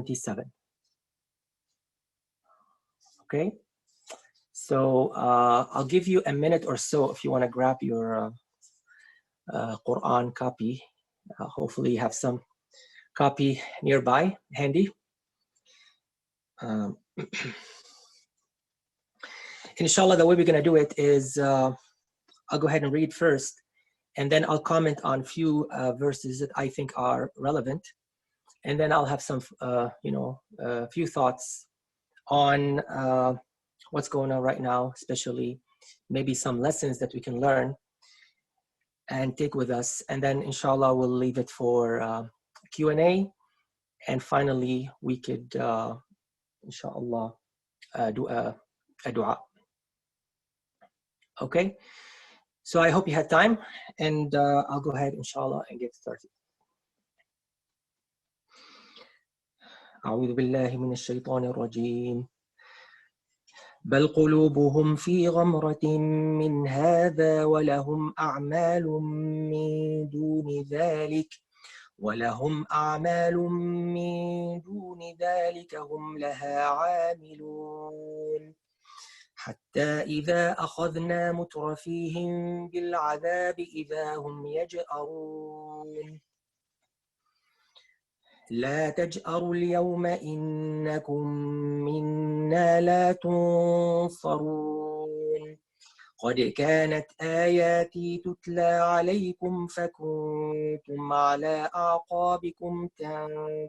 77. Okay, so I'll give you a minute or so if you want to grab your Quran copy. Hopefully you have some copy nearby, handy. Inshallah, the way we're going to do it is I'll go ahead and read first, and then I'll comment on few verses that I think are relevant, and then I'll have some, few thoughts on what's going on right now, especially maybe some lessons that we can learn and take with us, and then inshallah we'll leave it for Q&A, and finally we could inshallah do a dua. Okay, so I hope you had time, and I'll go ahead inshallah and get started. أعوذ بالله من الشيطان الرجيم بل قلوبهم في غمرة من هذا ولهم أعمال من دون ذلك هم لها عاملون حتى إذا أخذنا مترفيهم بالعذاب إذا هم يجأرون لا تجأروا اليوم إنكم منا لا تنصرون قد كانت آياتي تتلى عليكم فكنتم على أعقابكم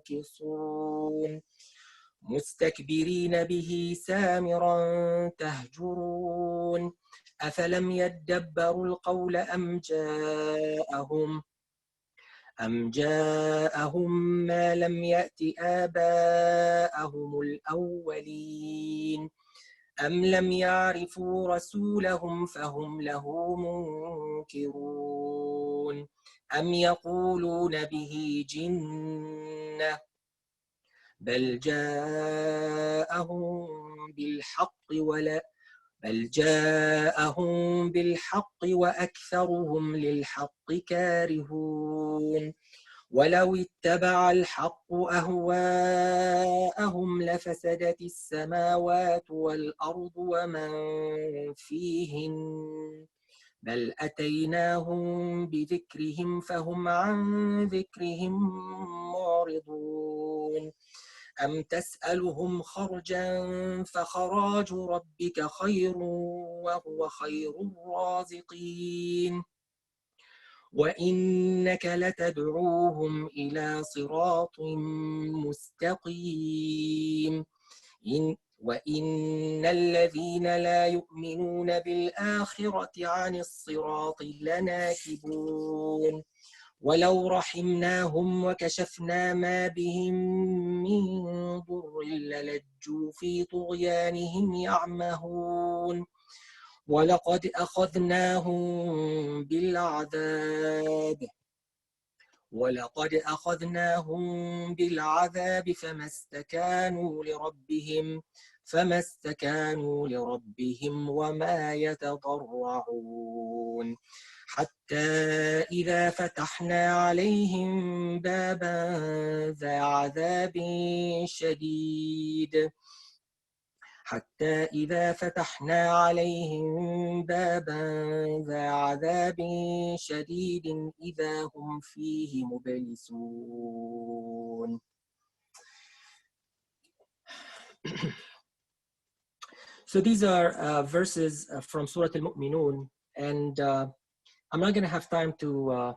تنكصون مستكبرين به سامرا تهجرون أفلم يدبروا القول أم جاءهم ما لم يأت آباءهم الأولين أم لم يعرفوا رسولهم فهم له منكرون أم يقولون به جنة بل جاءهم بالحق وأكثرهم للحق كارهون ولو اتبع الحق أهواءهم لفسدت السماوات والأرض ومن فيهن بل أتيناهم بذكرهم فهم عن ذكرهم معرضون أم تسألهم خرجا فخراج ربك خير وهو خير الرازقين وإنك لتدعوهم إلى صراط مستقيم وإن الذين لا يؤمنون بالآخرة عن الصراط لناكبون ولو رحمناهم وكشفنا ما بهم من ضر للجوا في طغيانهم يعمهون ولقد أخذناهم بالعذاب فما استكانوا لربهم وما يتضرعون حتى إذا فتحنا عليهم بابا ذا عذاب شديد إذا هم فيه مبلسون. So these are verses from Surah Al-Mu'minun, and I'm not going to have time to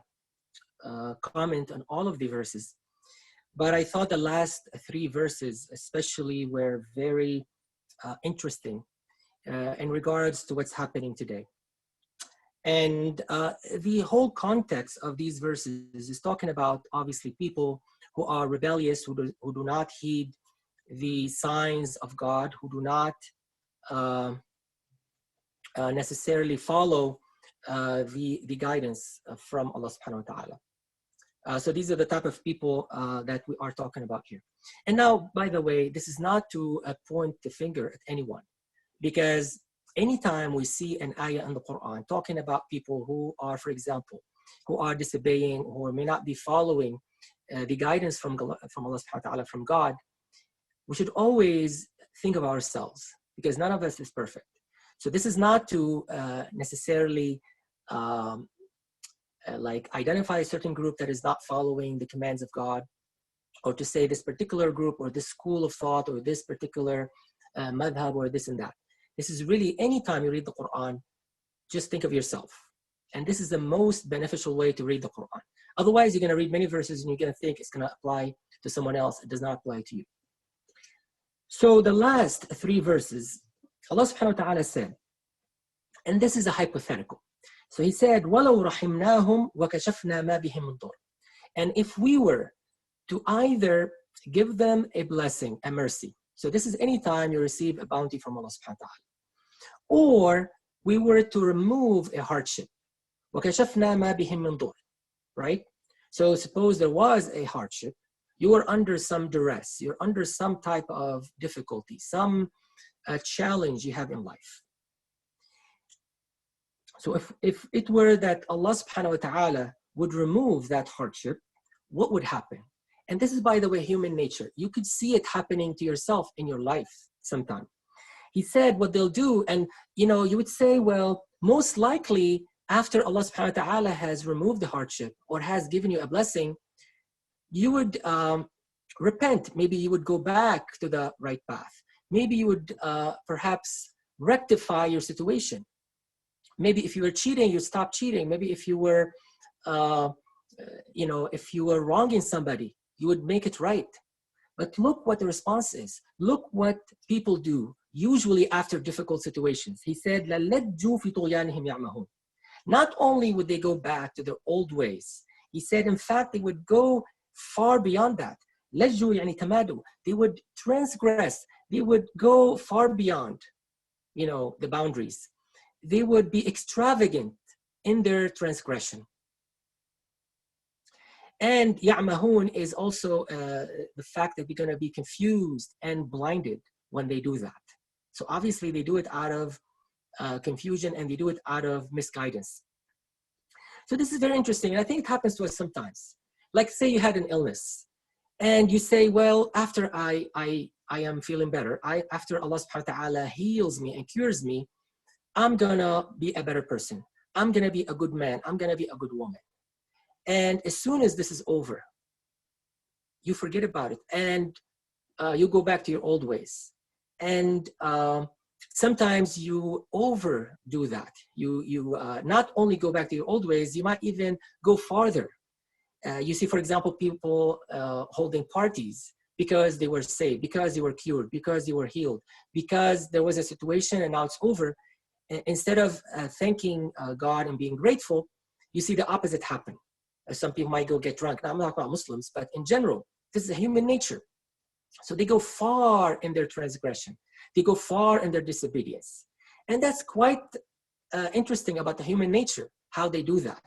comment on all of the verses, but I thought the last three verses especially were very interesting in regards to what's happening today. And the whole context of these verses is talking about, obviously, people who are rebellious, who do not heed the signs of God, who do not necessarily follow the guidance from Allah subhanahu wa ta'ala. So these are the type of people that we are talking about here. And now, by the way, this is not to point the finger at anyone, because anytime we see an ayah in the Quran talking about people who are, for example, who are disobeying or may not be following the guidance from Allah subhanahu wa ta'ala, from God, we should always think of ourselves, because none of us is perfect. So this is not to necessarily like identify a certain group that is not following the commands of God, or to say this particular group or this school of thought or this particular madhab or this and that. This is really, anytime you read the Quran, just think of yourself. And this is the most beneficial way to read the Quran. Otherwise, you're going to read many verses and you're going to think it's going to apply to someone else. It does not apply to you. So the last 3 verses, Allah subhanahu wa ta'ala said, and this is a hypothetical. So he said, وَلَوْ رَحِمْنَاهُمْ وَكَشَفْنَا مَا بِهِمْ مِنْ ضُرٍ. And if we were to either give them a blessing, a mercy. So this is any time you receive a bounty from Allah subhanahu wa ta'ala. Or we were to remove a hardship. وَكَشَفْنَا مَا بِهِمْ مِنْ ضُرٍ. Right? So suppose there was a hardship, you are under some duress, you're under some type of difficulty, some challenge you have in life. So if it were that Allah subhanahu wa ta'ala would remove that hardship, what would happen? And this is, by the way, human nature. You could see it happening to yourself in your life sometime. He said what they'll do, and you would say, well, most likely after Allah subhanahu wa ta'ala has removed the hardship or has given you a blessing, you would repent. Maybe you would go back to the right path. Maybe you would perhaps rectify your situation. Maybe if you were cheating, you stop cheating. Maybe if you were, if you were wronging somebody, you would make it right. But look what the response is. Look what people do, usually after difficult situations. He said, لَلَّجُّوا فِي طُغْيَانِهِمْ يَعْمَهُونَ. Not only would they go back to their old ways, he said, in fact, they would go far beyond that. لَجُّوا يعني تَمَادُوا. They would transgress. They would go far beyond, the boundaries. They would be extravagant in their transgression. And يَعْمَهُونَ is also the fact that they're going to be confused and blinded when they do that. So obviously they do it out of confusion, and they do it out of misguidance. So this is very interesting, and I think it happens to us sometimes. Like, say you had an illness, and you say, well, after I am feeling better, after Allah subhanahu wa ta'ala heals me and cures me, I'm gonna be a better person. I'm gonna be a good man. I'm gonna be a good woman. And as soon as this is over, you forget about it, and you go back to your old ways. And sometimes you overdo that. You not only go back to your old ways, you might even go farther. You see, for example, people holding parties because they were saved, because they were cured, because they were healed, because there was a situation and now it's over. Instead of thanking God and being grateful, you see the opposite happen. Some people might go get drunk. Now, I'm not talking about Muslims, but in general, this is a human nature. So they go far in their transgression. They go far in their disobedience. And that's quite interesting about the human nature, how they do that.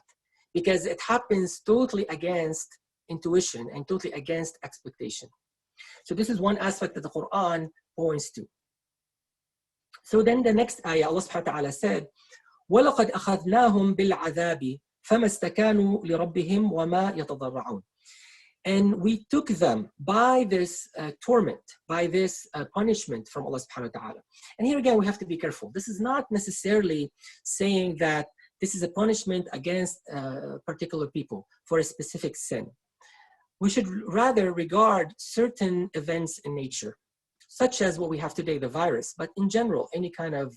Because it happens totally against intuition and totally against expectation. So this is one aspect that the Quran points to. So then the next ayah, Allah subhanahu wa ta'ala said, وَلَقَدْ أَخَذْنَاهُمْ بِالْعَذَابِ فَمَا اسْتَكَانُوا لِرَبِّهِمْ وَمَا يَتَضَرَّعُونَ. And we took them by this torment, by this punishment from Allah subhanahu wa ta'ala. And here again, we have to be careful. This is not necessarily saying that this is a punishment against particular people for a specific sin. We should rather regard certain events in nature, such as what we have today, the virus, but in general, any kind of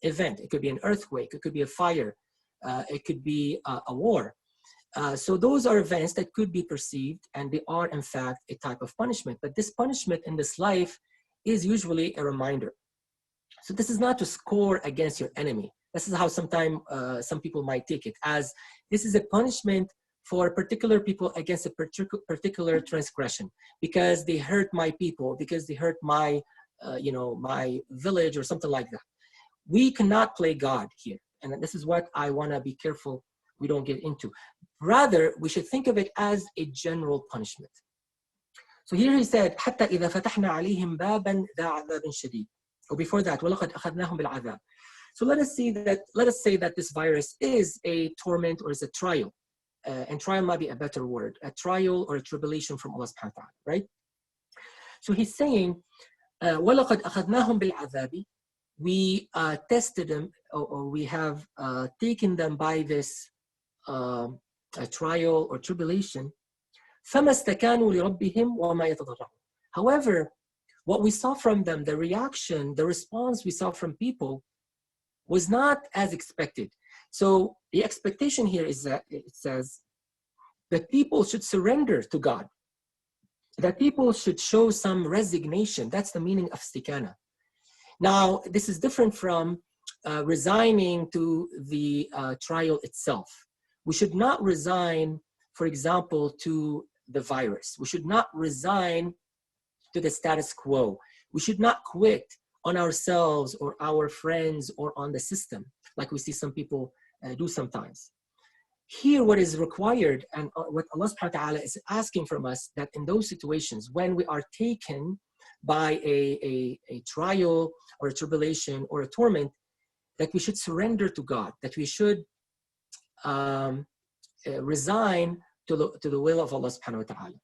event. It could be an earthquake, it could be a fire, it could be a war. So those are events that could be perceived, and they are in fact a type of punishment. But this punishment in this life is usually a reminder. So this is not to score against your enemy. This is how sometimes some people might take it, as this is a punishment for particular people against a particular transgression, because they hurt my people, because they hurt my, my village or something like that. We cannot play God here. And this is what I want to be careful we don't get into. Rather, we should think of it as a general punishment. So here he said, حتى إذا فتحنا عليهم بابا ذا عذاب شديد. Or before that, وَلَقَدْ أَخَذْنَاهُمْ بِالْعَذَابِ. So let us say that this virus is a torment or is a trial. And trial might be a better word, a trial or a tribulation from Allah subhanahu wa ta'ala, right? So he's saying, وَلَقَدْ أَخَذْنَاهُمْ بِالْعَذَابِ, we tested them, or we have taken them by this a trial or tribulation. فَمَا اسْتَكَانُوا لِرَبِّهِمْ وَمَا يَتَضَرَّعُونَ. However, what we saw from them, the reaction, the response we saw from people was not as expected. So the expectation here is that it says that people should surrender to God, that people should show some resignation. That's the meaning of istikana. Now, this is different from resigning to the trial itself. We should not resign, for example, to the virus. We should not resign to the status quo. We should not quit on ourselves or our friends or on the system, like we see some people do sometimes. Here, what is required and what Allah subhanahu wa ta'ala is asking from us, that in those situations when we are taken by a trial or a tribulation or a torment, that we should surrender to God, that we should resign to the will of Allah subhanahu wa ta'ala.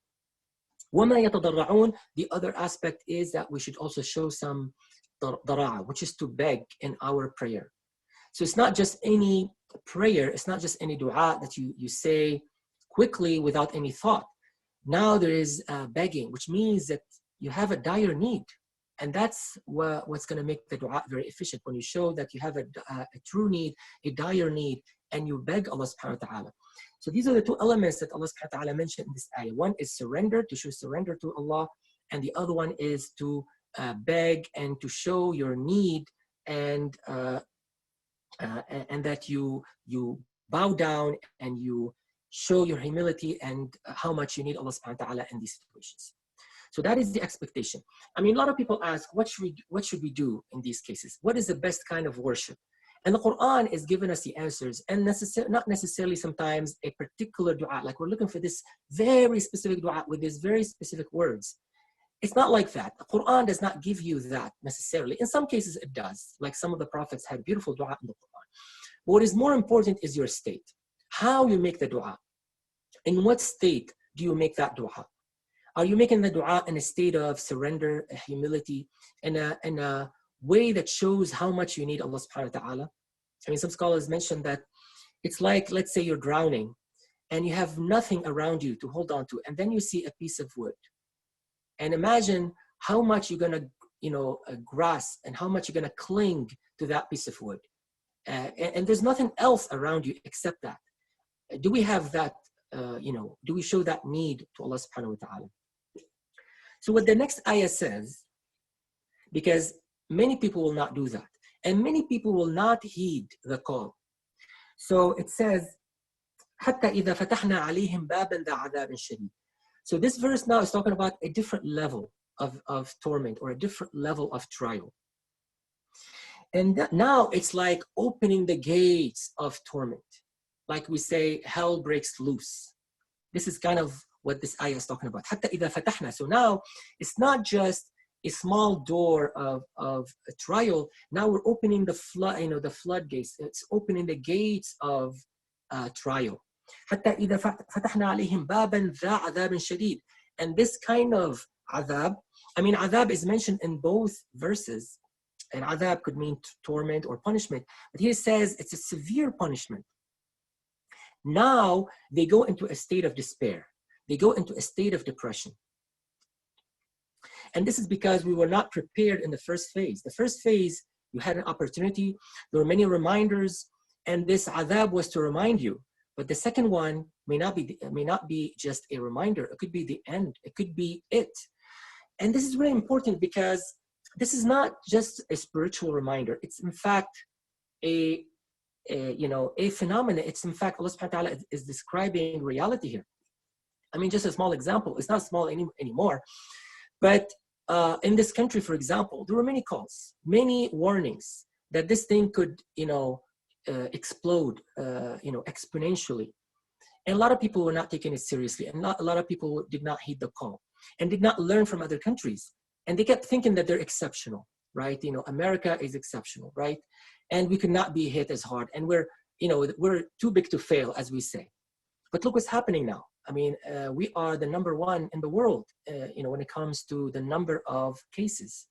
وَمَا يَتَضَرَّعُونَ, the other aspect is that we should also show some dara'a, which is to beg in our prayer. So it's not just any prayer, it's not just any dua that you say quickly without any thought. Now there is begging, which means that you have a dire need. And that's what's going to make the dua very efficient, when you show that you have a true need, a dire need, and you beg Allah subhanahu wa ta'ala. So these are the two elements that Allah subhanahu wa ta'ala mentioned in this ayah. One is surrender, to show surrender to Allah, and the other one is to beg and to show your need, and that you bow down and you show your humility and how much you need Allah subhanahu wa ta'ala in these situations. So that is the expectation. I mean, a lot of people ask, what should we do in these cases? What is the best kind of worship? And the Quran is giving us the answers, and not necessarily sometimes a particular dua, like we're looking for this very specific dua with these very specific words. It's not like that. The Quran does not give you that necessarily. In some cases it does, like some of the prophets had beautiful dua in the Quran. But what is more important is your state, how you make the dua. In what state do you make that dua? Are you making the dua in a state of surrender, humility, in a way that shows how much you need Allah subhanahu wa ta'ala? I mean, some scholars mention that it's like, let's say you're drowning and you have nothing around you to hold on to, and then you see a piece of wood. And imagine how much you're gonna, grasp, and how much you're gonna cling to that piece of wood. And there's nothing else around you except that. Do we have that, do we show that need to Allah subhanahu wa ta'ala? So what the next ayah says, because many people will not do that, and many people will not heed the call. So it says, حَتَّى إِذَا فَتَحْنَا عَلَيْهِمْ بَابًا ذَا عَذَابٍ شَدِيدٍ. So this verse now is talking about a different level of torment, or a different level of trial. And now it's like opening the gates of torment. Like we say, hell breaks loose. This is kind of what this ayah is talking about. حَتَّى إِذَا فَتَحْنَا. So now it's not just a small door of a trial. Now we're opening the floodgates. It's opening the gates of trial. حَتَّى إِذَا فَتَحْنَا عَلَيْهِمْ بَابًا ذَا عَذَابٍ شَدِيدٍ. And this kind of adhab, I mean, adhab is mentioned in both verses. And adhab could mean torment or punishment. But here it says it's a severe punishment. Now they go into a state of despair. They go into a state of depression. And this is because we were not prepared in the first phase. The first phase, you had an opportunity. There were many reminders. And this adhab was to remind you. But the second one may not be just a reminder. It could be the end. It could be it. And this is really important, because this is not just a spiritual reminder. It's in fact a phenomenon. It's in fact, Allah subhanahu wa ta'ala is describing reality here. I mean, just a small example. It's not small anymore. But in this country, for example, there were many calls, many warnings that this thing could, explode, exponentially. And a lot of people were not taking it seriously. And a lot of people did not heed the call and did not learn from other countries. And they kept thinking that they're exceptional, right? America is exceptional, right? And we could not be hit as hard. And we're too big to fail, as we say. But look what's happening now. I mean, we are the #1 in the world, when it comes to the number of cases.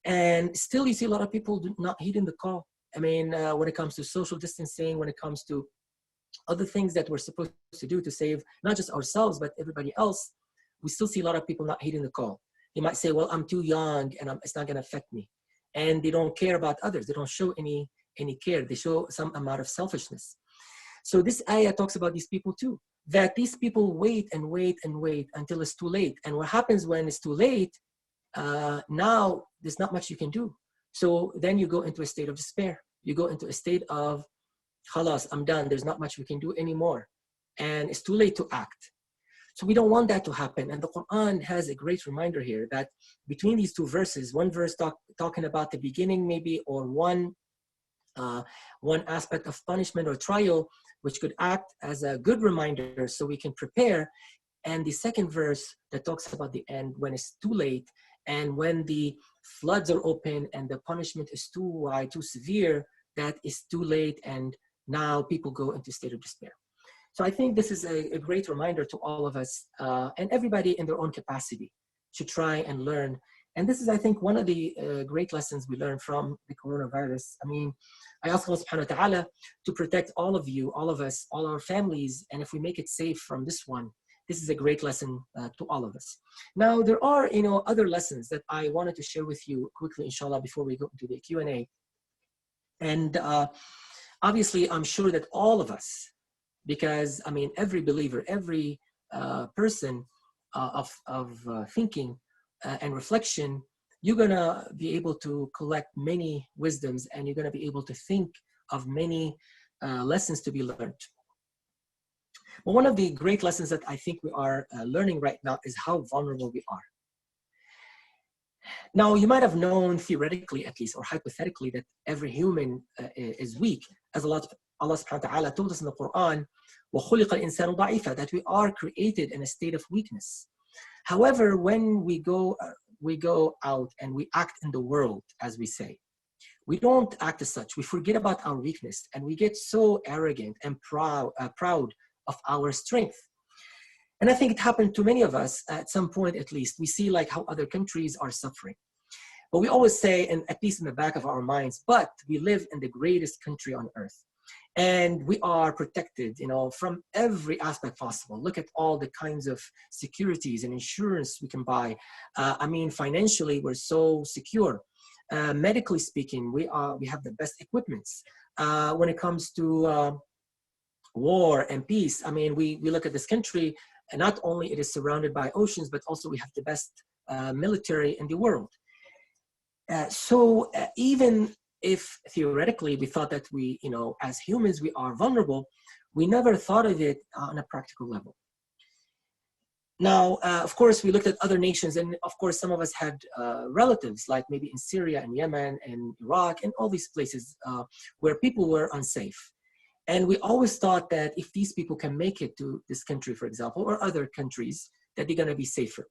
And still you see a lot of people not heeding the call. I mean, when it comes to social distancing, when it comes to other things that we're supposed to do to save not just ourselves, but everybody else, we still see a lot of people not heeding the call. They might say, well, I'm too young and it's not going to affect me. And they don't care about others. They don't show any care. They show some amount of selfishness. So this ayah talks about these people too, that these people wait and wait and wait until it's too late. And what happens when it's too late, now there's not much you can do. So then you go into a state of despair. You go into a state of, khalas, I'm done. There's not much we can do anymore. And it's too late to act. So we don't want that to happen. And the Quran has a great reminder here that between these two verses, one verse talking about the beginning maybe, or one aspect of punishment or trial, which could act as a good reminder so we can prepare. And the second verse that talks about the end, when it's too late, and when the floods are open and the punishment is too wide, too severe, that is too late, and now people go into a state of despair. So I think this is a great reminder to all of us, and everybody in their own capacity, to try and learn. And this is, I think, one of the great lessons we learned from the coronavirus. I mean, I ask Allah subhanahu wa ta'ala to protect all of you, all of us, all our families, and if we make it safe from this one, this is a great lesson to all of us. Now, there are, other lessons that I wanted to share with you quickly, inshallah, before we go into the Q&A. And obviously, I'm sure that all of us, because, I mean, every believer, every person of thinking and reflection, you're going to be able to collect many wisdoms, and you're going to be able to think of many lessons to be learned. But one of the great lessons that I think we are learning right now is how vulnerable we are. Now, you might have known theoretically, at least, or hypothetically, that every human is weak, as Allah subhanahu wa ta'ala told us in the Quran, وَخُلِقَ الْإِنسَانُ ضَعِيفًا, that we are created in a state of weakness. However, when we go out and we act in the world, as we say, we don't act as such. We forget about our weakness, and we get so arrogant and proud of our strength. And I think it happened to many of us at some point, at least. We see like how other countries are suffering. But we always say, and at least in the back of our minds, but we live in the greatest country on earth. And we are protected, from every aspect possible. Look at all the kinds of securities and insurance we can buy. I mean, financially, we're so secure. Medically speaking, we have the best equipments. When it comes to war and peace, I mean, we look at this country, and not only it is surrounded by oceans, but also we have the best military in the world. So even if theoretically we thought that we, as humans, we are vulnerable, we never thought of it on a practical level. Now, of course, we looked at other nations, and of course, some of us had relatives, like maybe in Syria and Yemen and Iraq and all these places where people were unsafe. And we always thought that if these people can make it to this country, for example, or other countries, that they're going to be safer.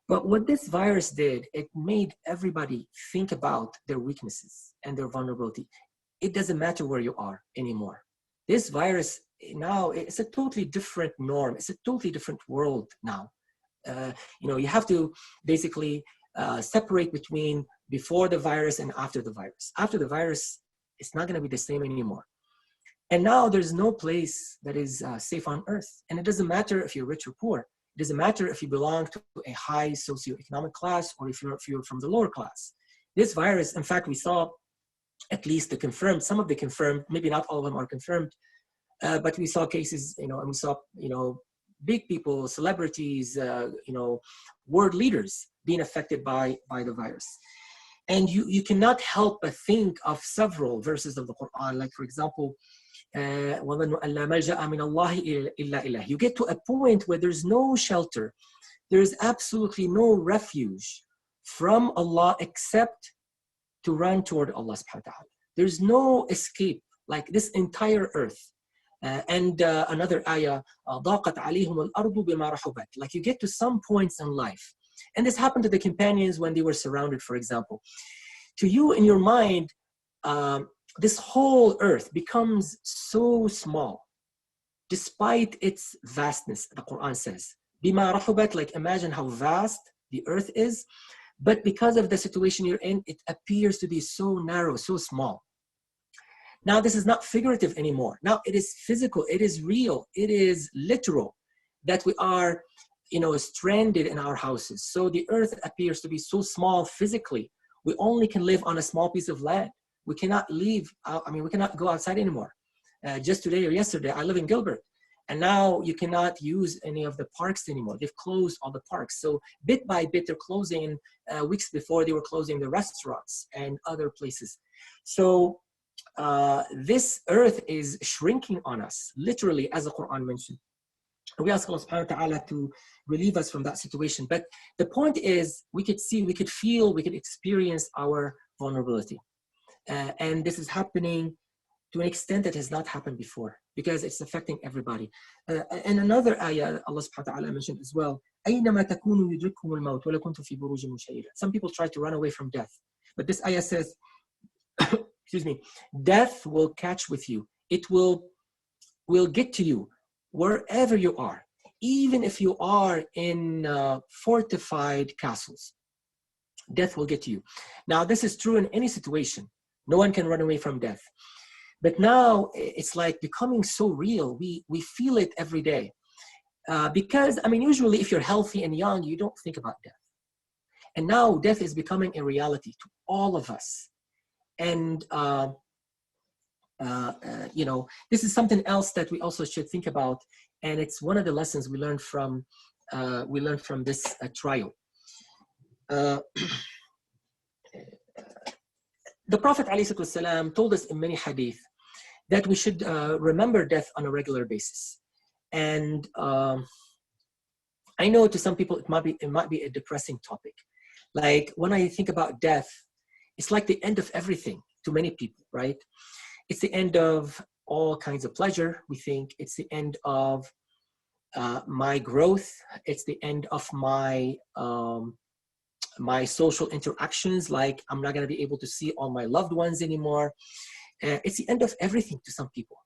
But what this virus did, it made everybody think about their weaknesses and their vulnerability. It doesn't matter where you are anymore. This virus now, it's a totally different norm. It's a totally different world now. You have to basically separate between before the virus and after the virus. After the virus, it's not going to be the same anymore. And now there's no place that is safe on earth. And it doesn't matter if you're rich or poor. It doesn't matter if you belong to a high socioeconomic class or if you're from the lower class. This virus, in fact, we saw at least some of the confirmed, maybe not all of them are confirmed, but we saw cases, and we saw, big people, celebrities, world leaders being affected by the virus. And you cannot help but think of several verses of the Quran, like, for example, you get to a point where there's no shelter, there's absolutely no refuge from Allah except to run toward Allah subhanahu wa ta'ala. There's no escape, like this entire earth. And another ayah, ضاقت عليهم الأرض بما رحبت. Like you get to some points in life. And this happened to the companions when they were surrounded, for example. To you, in your mind, this whole earth becomes so small. despite its vastness, the Quran says. Bima rahubat, like imagine how vast the earth is, but because of the situation you're in, it appears to be so narrow, so small. Now, this is not figurative anymore. Now it is physical, it is real, it is literal that we are, stranded in our houses. So the earth appears to be so small physically. We only can live on a small piece of land. We cannot leave, we cannot go outside anymore. Just today or yesterday, I live in Gilbert. And now you cannot use any of the parks anymore. They've closed all the parks. So bit by bit, they're closing. Weeks before, they were closing the restaurants and other places. So this earth is shrinking on us, literally, as the Quran mentioned. We ask Allah subhanahu wa ta'ala to relieve us from that situation. But the point is, we could see, we could feel, we could experience our vulnerability. And this is happening to an extent that has not happened before, because it's affecting everybody. And another ayah, Allah subhanahu wa ta'ala mentioned as well, أَيْنَمَا تَكُونُوا يُدْرِكْكُمُ الْمَوْتُ وَلَوْ كُنْتُمْ فِي بُرُوجٍ مُشَيَّدَةٍ. Some people try to run away from death. But this ayah says, excuse me, death will catch with you. It will get to you wherever you are, even if you are in fortified castles. Death will get to you. Now, this is true in any situation. No one can run away from death. But now it's like becoming so real. We feel it every day. Because, usually if you're healthy and young, you don't think about death. And now death is becoming a reality to all of us. And, this is something else that we also should think about. And it's one of the lessons we learned from this trial. The Prophet ﷺ told us in many hadith that we should remember death on a regular basis. And I know to some people it might be a depressing topic. Like when I think about death, it's like the end of everything to many people, right? It's the end of all kinds of pleasure. We think it's the end of my growth. It's the end of my my social interactions, like I'm not going to be able to see all my loved ones anymore. It's the end of everything to some people.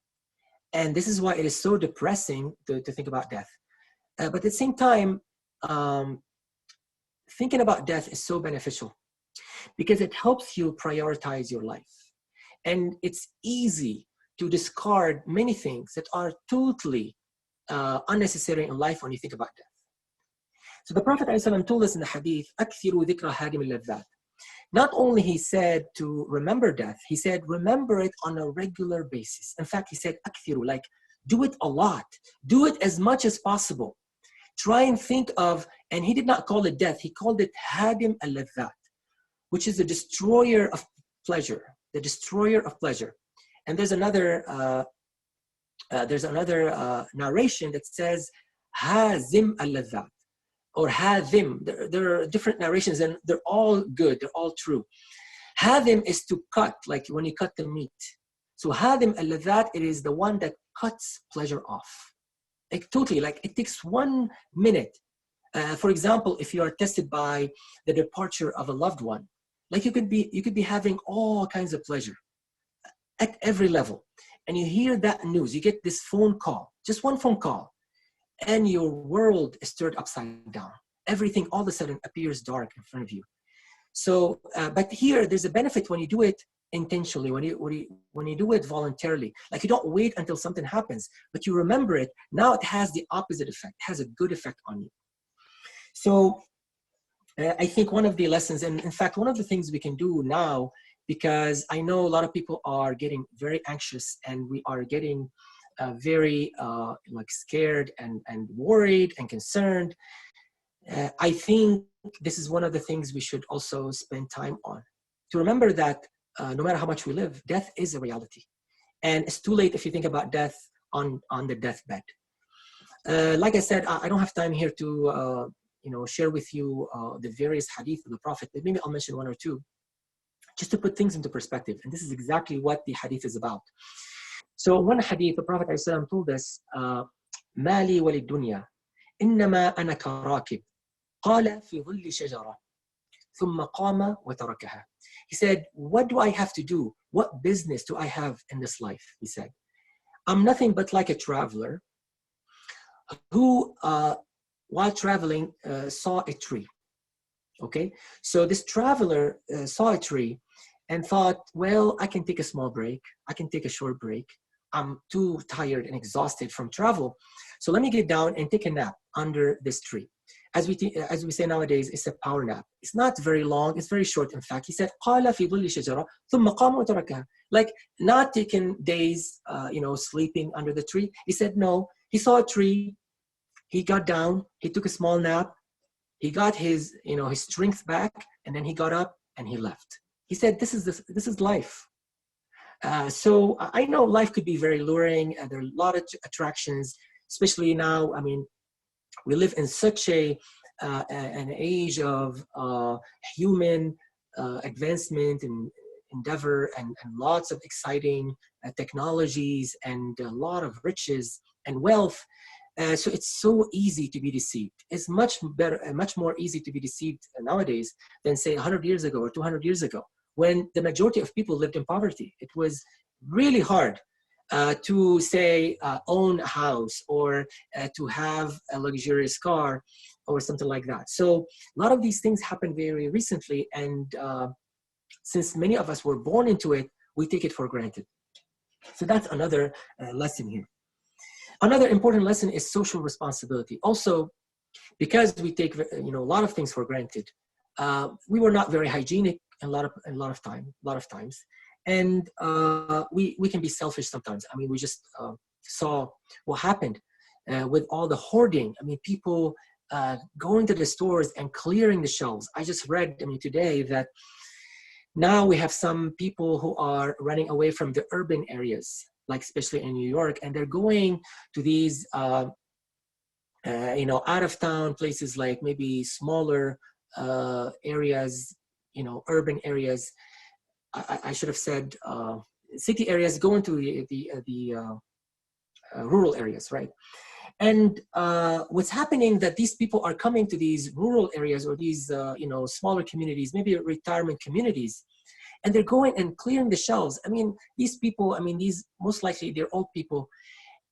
And this is why it is so depressing to think about death. But at the same time, thinking about death is so beneficial because it helps you prioritize your life. And it's easy to discard many things that are totally unnecessary in life when you think about death. So the Prophet ﷺ told us in the hadith, أَكْثِرُوا ذِكْرَ هَادِمِ اللَّذَّاتِ. Not only he said to remember death, he said remember it on a regular basis. In fact, he said أَكْثِرُوا, like do it a lot. Do it as much as possible. Try and think of, and he did not call it death, he called it هَادِمِ اللَّذَّاتِ, which is the destroyer of pleasure, the destroyer of pleasure. And there's another narration that says هَازِمْ اللَّذَّاتِ. Or hadim. There are different narrations and they're all good, they're all true. Hadim is to cut, like when you cut the meat. So hadim al-ladhat, it is the one that cuts pleasure off. Like totally, like it takes 1 minute. For example, if you are tested by the departure of a loved one, like you could be having all kinds of pleasure at every level. And you hear that news, you get this phone call, just one phone call, and your world is turned upside down. Everything all of a sudden appears dark in front of you. So, but here there's a benefit when you do it intentionally, when you do it voluntarily. Like you don't wait until something happens, but you remember it. Now it has the opposite effect. It has a good effect on you. So I think one of the lessons, and in fact, one of the things we can do now, because I know a lot of people are getting very anxious and we are getting very like scared and worried and concerned. I think this is one of the things we should also spend time on. To remember that no matter how much we live, death is a reality. And it's too late if you think about death on the deathbed. Like I said, I don't have time here to share with you the various hadith of the Prophet, but maybe I'll mention one or two just to put things into perspective. And this is exactly what the hadith is about. So one hadith, the Prophet ﷺ told us, مَالِي وَلِلدُّنْيَا إِنَّمَا أَنَا كَرَاكِبٍ قَالَ فِي ظِلِّ شَجَرَةٍ ثُمَّ قَامَ وَتَرَكَهَا. He said, what do I have to do? What business do I have in this life? He said, I'm nothing but like a traveler who, while traveling, saw a tree. Okay, so this traveler saw a tree and thought, well, I can take a small break. I can take a short break. I'm too tired and exhausted from travel. So let me get down and take a nap under this tree. As we say nowadays, it's a power nap. It's not very long. It's very short. In fact, he said, قال في ظل شجرة ثم قام وتركها. Like not taking days, sleeping under the tree. He said, no, he saw a tree. He got down. He took a small nap. He got his strength back, and then he got up and he left. He said, this is life. So I know life could be very luring. There are a lot of attractions, especially now. I mean, we live in such an age of human advancement and endeavor, and lots of exciting technologies and a lot of riches and wealth. So it's so easy to be deceived. It's much better and much more easy to be deceived nowadays than say 100 years ago or 200 years ago, when the majority of people lived in poverty. It was really hard to say own a house or to have a luxurious car or something like that. So a lot of these things happened very recently, and since many of us were born into it, we take it for granted. So that's another lesson here. Another important lesson is social responsibility. Also, because we take a lot of things for granted, we were not very hygienic a lot of times, and we can be selfish sometimes. I mean, we just saw what happened with all the hoarding. I mean, people going to the stores and clearing the shelves. I just read, today that now we have some people who are running away from the urban areas, like especially in New York, and they're going to these out of town places, like maybe smaller areas, urban areas. I should have said city areas, going to the rural areas, right? And what's happening that these people are coming to these rural areas or these smaller communities, maybe retirement communities, and they're going and clearing the shelves. I mean, these people, these most likely they're old people.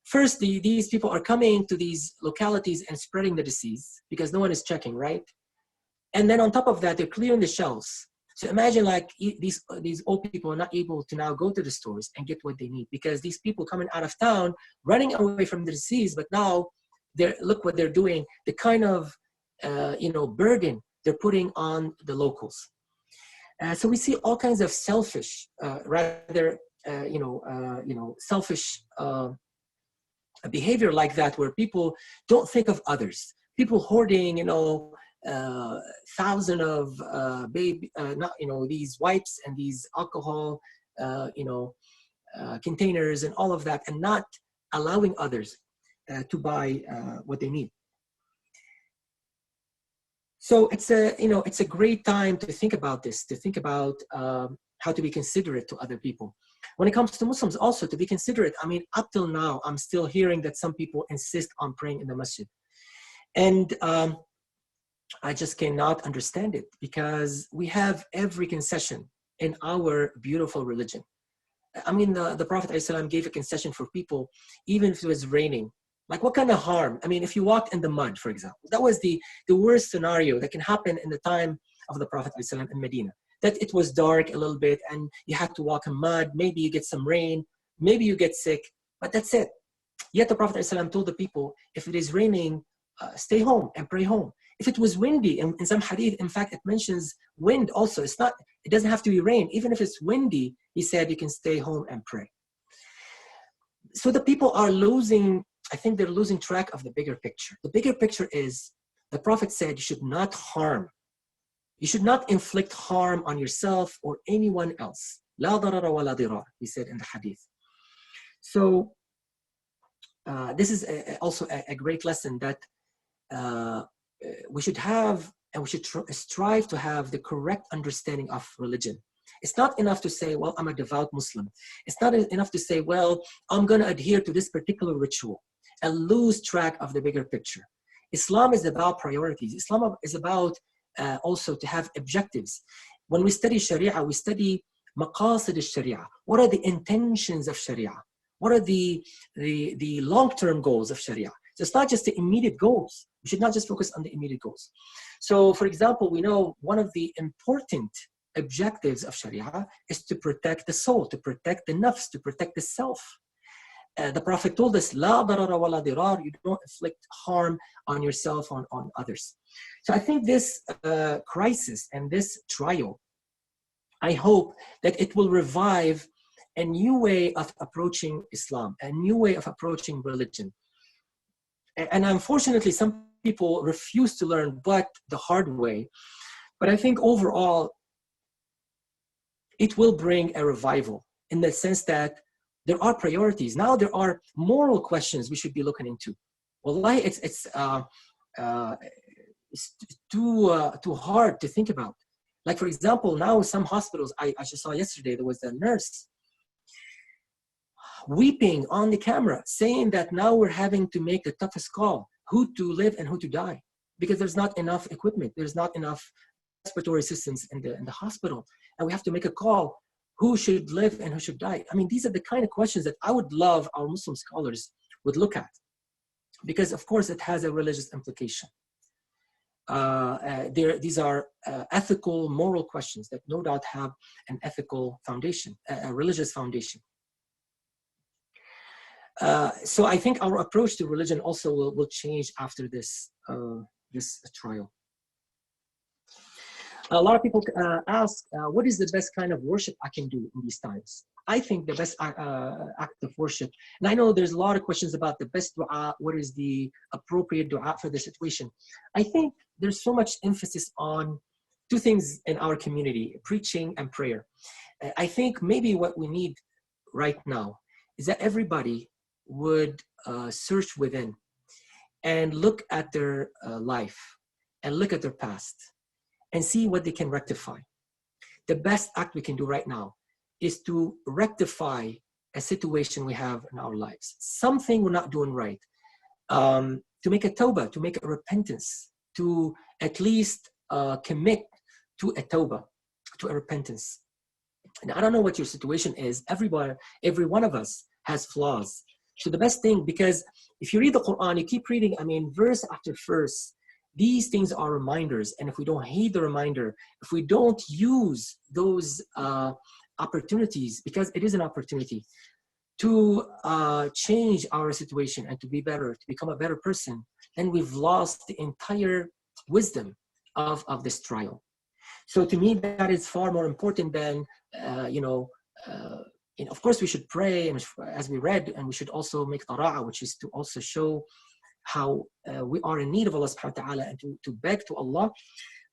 First, these people are coming to these localities and spreading the disease because no one is checking, right? And then on top of that, they're clearing the shelves. So imagine like these old people are not able to now go to the stores and get what they need because these people coming out of town, running away from the disease, but now look what they're doing, the kind of burden they're putting on the locals. So we see all kinds of selfish, selfish behavior like that, where people don't think of others. People hoarding, thousand of these wipes and these alcohol, containers and all of that, and not allowing others to buy what they need. So it's a great time to think about this, to think about how to be considerate to other people. When it comes to Muslims, also to be considerate. I mean, up till now, I'm still hearing that some people insist on praying in the masjid, and I just cannot understand it because we have every concession in our beautiful religion. I mean, the Prophet ﷺ gave a concession for people, even if it was raining. Like, what kind of harm? I mean, if you walked in the mud, for example, that was the worst scenario that can happen in the time of the Prophet ﷺ in Medina. That it was dark a little bit and you had to walk in mud. Maybe you get some rain, maybe you get sick, but that's it. Yet the Prophet ﷺ told the people, if it is raining, stay home and pray home. If it was windy, in some hadith, in fact, it mentions wind also. It doesn't have to be rain. Even if it's windy, he said you can stay home and pray. So the people are I think they're losing track of the bigger picture. The bigger picture is, the Prophet said you should not harm. You should not inflict harm on yourself or anyone else. La darara wa la dirar, he said in the hadith. So this is also a great lesson that we should have, and we should strive to have the correct understanding of religion. It's not enough to say, well, I'm a devout Muslim. It's not enough to say, well, I'm going to adhere to this particular ritual, and lose track of the bigger picture. Islam is about priorities. Islam is about also to have objectives. When we study Sharia, we study maqasid al-Sharia. What are the intentions of Sharia? What are the long-term goals of Sharia? So it's not just the immediate goals. We should not just focus on the immediate goals. So for example, we know one of the important objectives of Sharia is to protect the soul, to protect the nafs, to protect the self. The Prophet told us, "La darara wa la dirar," you don't inflict harm on yourself, on others. So I think this crisis and this trial, I hope that it will revive a new way of approaching Islam, a new way of approaching religion. And unfortunately, some people refuse to learn, but the hard way. But I think overall, it will bring a revival in the sense that there are priorities. Now there are moral questions we should be looking into. Wallahi, it's too hard to think about. Like for example, now some hospitals, I just saw yesterday, there was a nurse weeping on the camera, saying that now we're having to make the toughest call, who to live and who to die, because there's not enough equipment, there's not enough respiratory systems in the hospital, and we have to make a call, who should live and who should die. I mean, these are the kind of questions that I would love our Muslim scholars would look at, because of course it has a religious implication. These are ethical, moral questions that no doubt have an ethical foundation, a religious foundation. So I think our approach to religion also will change after this trial. A lot of people ask, what is the best kind of worship I can do in these times? I think the best act of worship, and I know there's a lot of questions about the best dua, what is the appropriate dua for the situation. I think there's so much emphasis on two things in our community, preaching and prayer. I think maybe what we need right now is that everybody would search within and look at their life and look at their past and see what they can rectify. The best act we can do right now is to rectify a situation we have in our lives, something we're not doing right, to make a tawbah, to make a repentance, to at least commit to a tawbah, to a repentance. And I don't know what your situation is. Every one of us has flaws. So the best thing, because if you read the Quran, you keep reading, I mean, verse after verse, these things are reminders. And if we don't heed the reminder, if we don't use those opportunities, because it is an opportunity to change our situation and to be better, to become a better person, then we've lost the entire wisdom of this trial. So to me, that is far more important than, of course we should pray, and as we read, and we should also make tara'ah, which is to also show how we are in need of Allah subhanahu wa ta'ala and to beg to Allah.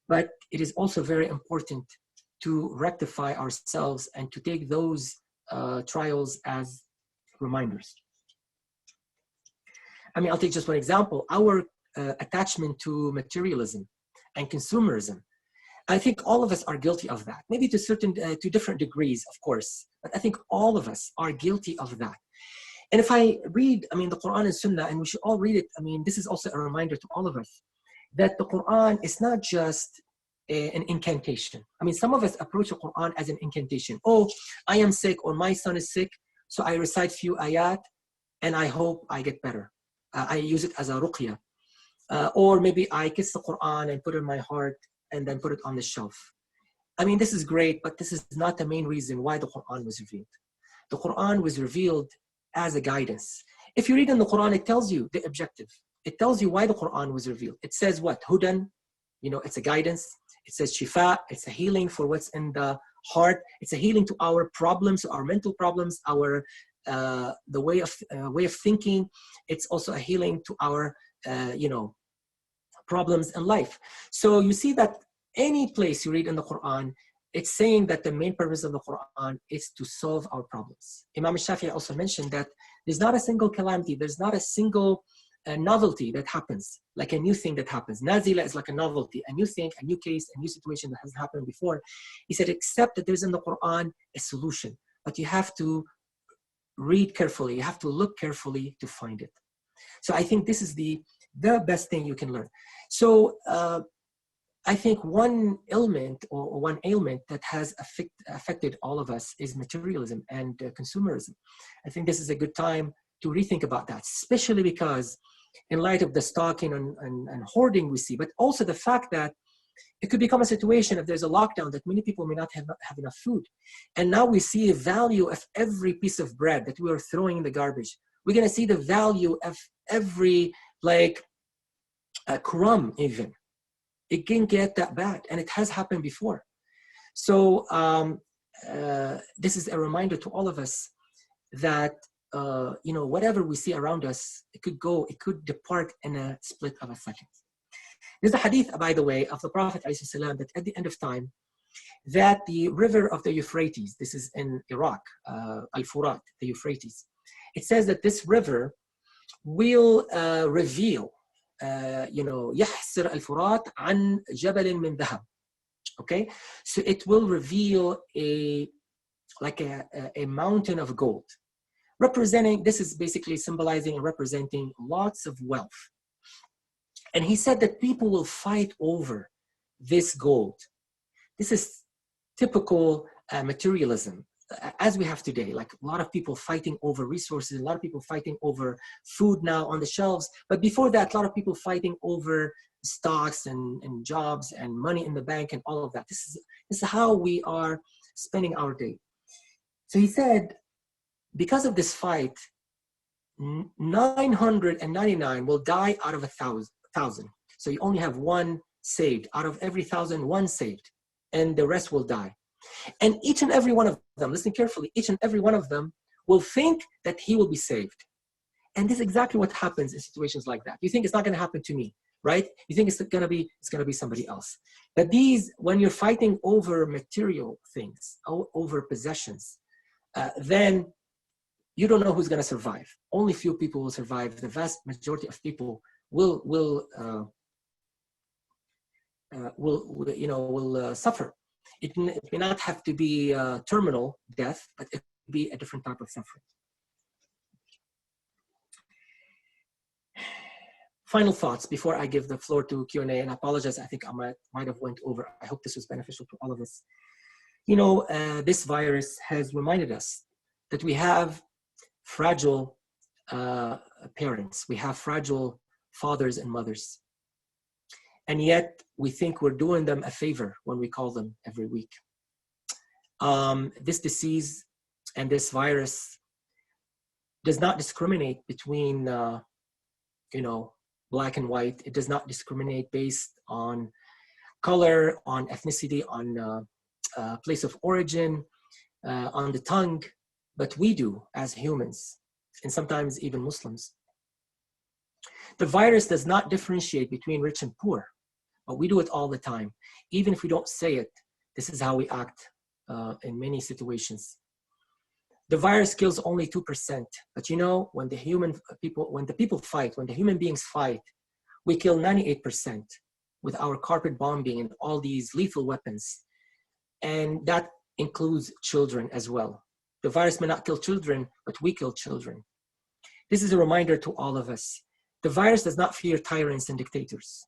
But it is also very important to rectify ourselves and to take those trials as reminders. I mean, I'll take just one example. Our attachment to materialism and consumerism. I think all of us are guilty of that. Maybe to different degrees, of course, but I think all of us are guilty of that. And if I read, I mean, the Quran and Sunnah, and we should all read it, I mean, this is also a reminder to all of us that the Quran is not just an incantation. I mean, some of us approach the Quran as an incantation. Oh, I am sick, or my son is sick, so I recite few ayat, and I hope I get better. I use it as a ruqya. Or maybe I kiss the Quran and put it in my heart and then put it on the shelf. I mean, this is great, but this is not the main reason why the Quran was revealed. The Quran was revealed as a guidance. If you read in the Quran, it tells you the objective. It tells you why the Quran was revealed. It says what? Hudan, it's a guidance. It says shifa, it's a healing for what's in the heart. It's a healing to our problems, our mental problems, our the way of thinking. It's also a healing to our problems in life. So you see that any place you read in the Quran, it's saying that the main purpose of the Quran is to solve our problems. Imam Shafi'i also mentioned that there's not a single calamity, there's not a single novelty that happens, like a new thing that happens. Nazila is like a novelty, a new thing, a new case, a new situation that hasn't happened before. He said, except that there's in the Quran a solution, but you have to read carefully, you have to look carefully to find it. So I think this is the best thing you can learn. So I think one ailment or one ailment that has affected all of us is materialism and consumerism. I think this is a good time to rethink about that, especially because in light of the stalking and hoarding we see, but also the fact that it could become a situation if there's a lockdown that many people may not have enough food. And now we see the value of every piece of bread that we are throwing in the garbage. We're going to see the value of every, like, a crumb even. It can get that bad, and it has happened before. So this is a reminder to all of us that you know, whatever we see around us, it could depart in a split of a second. There's a hadith, by the way, of the Prophet ﷺ, that at the end of time, that the river of the Euphrates, this is in Iraq, Al-Furat, the Euphrates, it says that this river will reveal, you know, يحسر الفرات عن جبل من ذهب. Okay, so it will reveal a mountain of gold, representing, this is basically symbolizing and representing lots of wealth. And he said that people will fight over this gold. This is typical materialism, as we have today, like a lot of people fighting over resources, a lot of people fighting over food now on the shelves. But before that, a lot of people fighting over stocks and jobs and money in the bank and all of that. This is how we are spending our day. So he said, because of this fight, 999 will die out of 1,000. So you only have one saved. Out of every 1,000, one saved, and the rest will die. And each and every one of them, listen carefully, each and every one of them will think that he will be saved. And this is exactly what happens in situations like that. You think it's not going to happen to me, right? You think it's going to be somebody else. But these, when you're fighting over material things, over possessions, then you don't know who's going to survive. Only few people will survive. The vast majority of people will suffer. It may not have to be terminal death, but it could be a different type of suffering. Final thoughts before I give the floor to Q&A, and I apologize, I think I might have went over. I hope this was beneficial to all of us. You know, this virus has reminded us that we have fragile parents, we have fragile fathers and mothers. And yet we think we're doing them a favor when we call them every week. This disease and this virus does not discriminate between, you know, black and white. It does not discriminate based on color, on ethnicity, on place of origin, on the tongue, but we do as humans, and sometimes even Muslims. The virus does not differentiate between rich and poor, but we do it all the time. Even if we don't say it, this is how we act in many situations. The virus kills only 2%, but you know, when the human beings fight, we kill 98% with our carpet bombing and all these lethal weapons. And that includes children as well. The virus may not kill children, but we kill children. This is a reminder to all of us. The virus does not fear tyrants and dictators.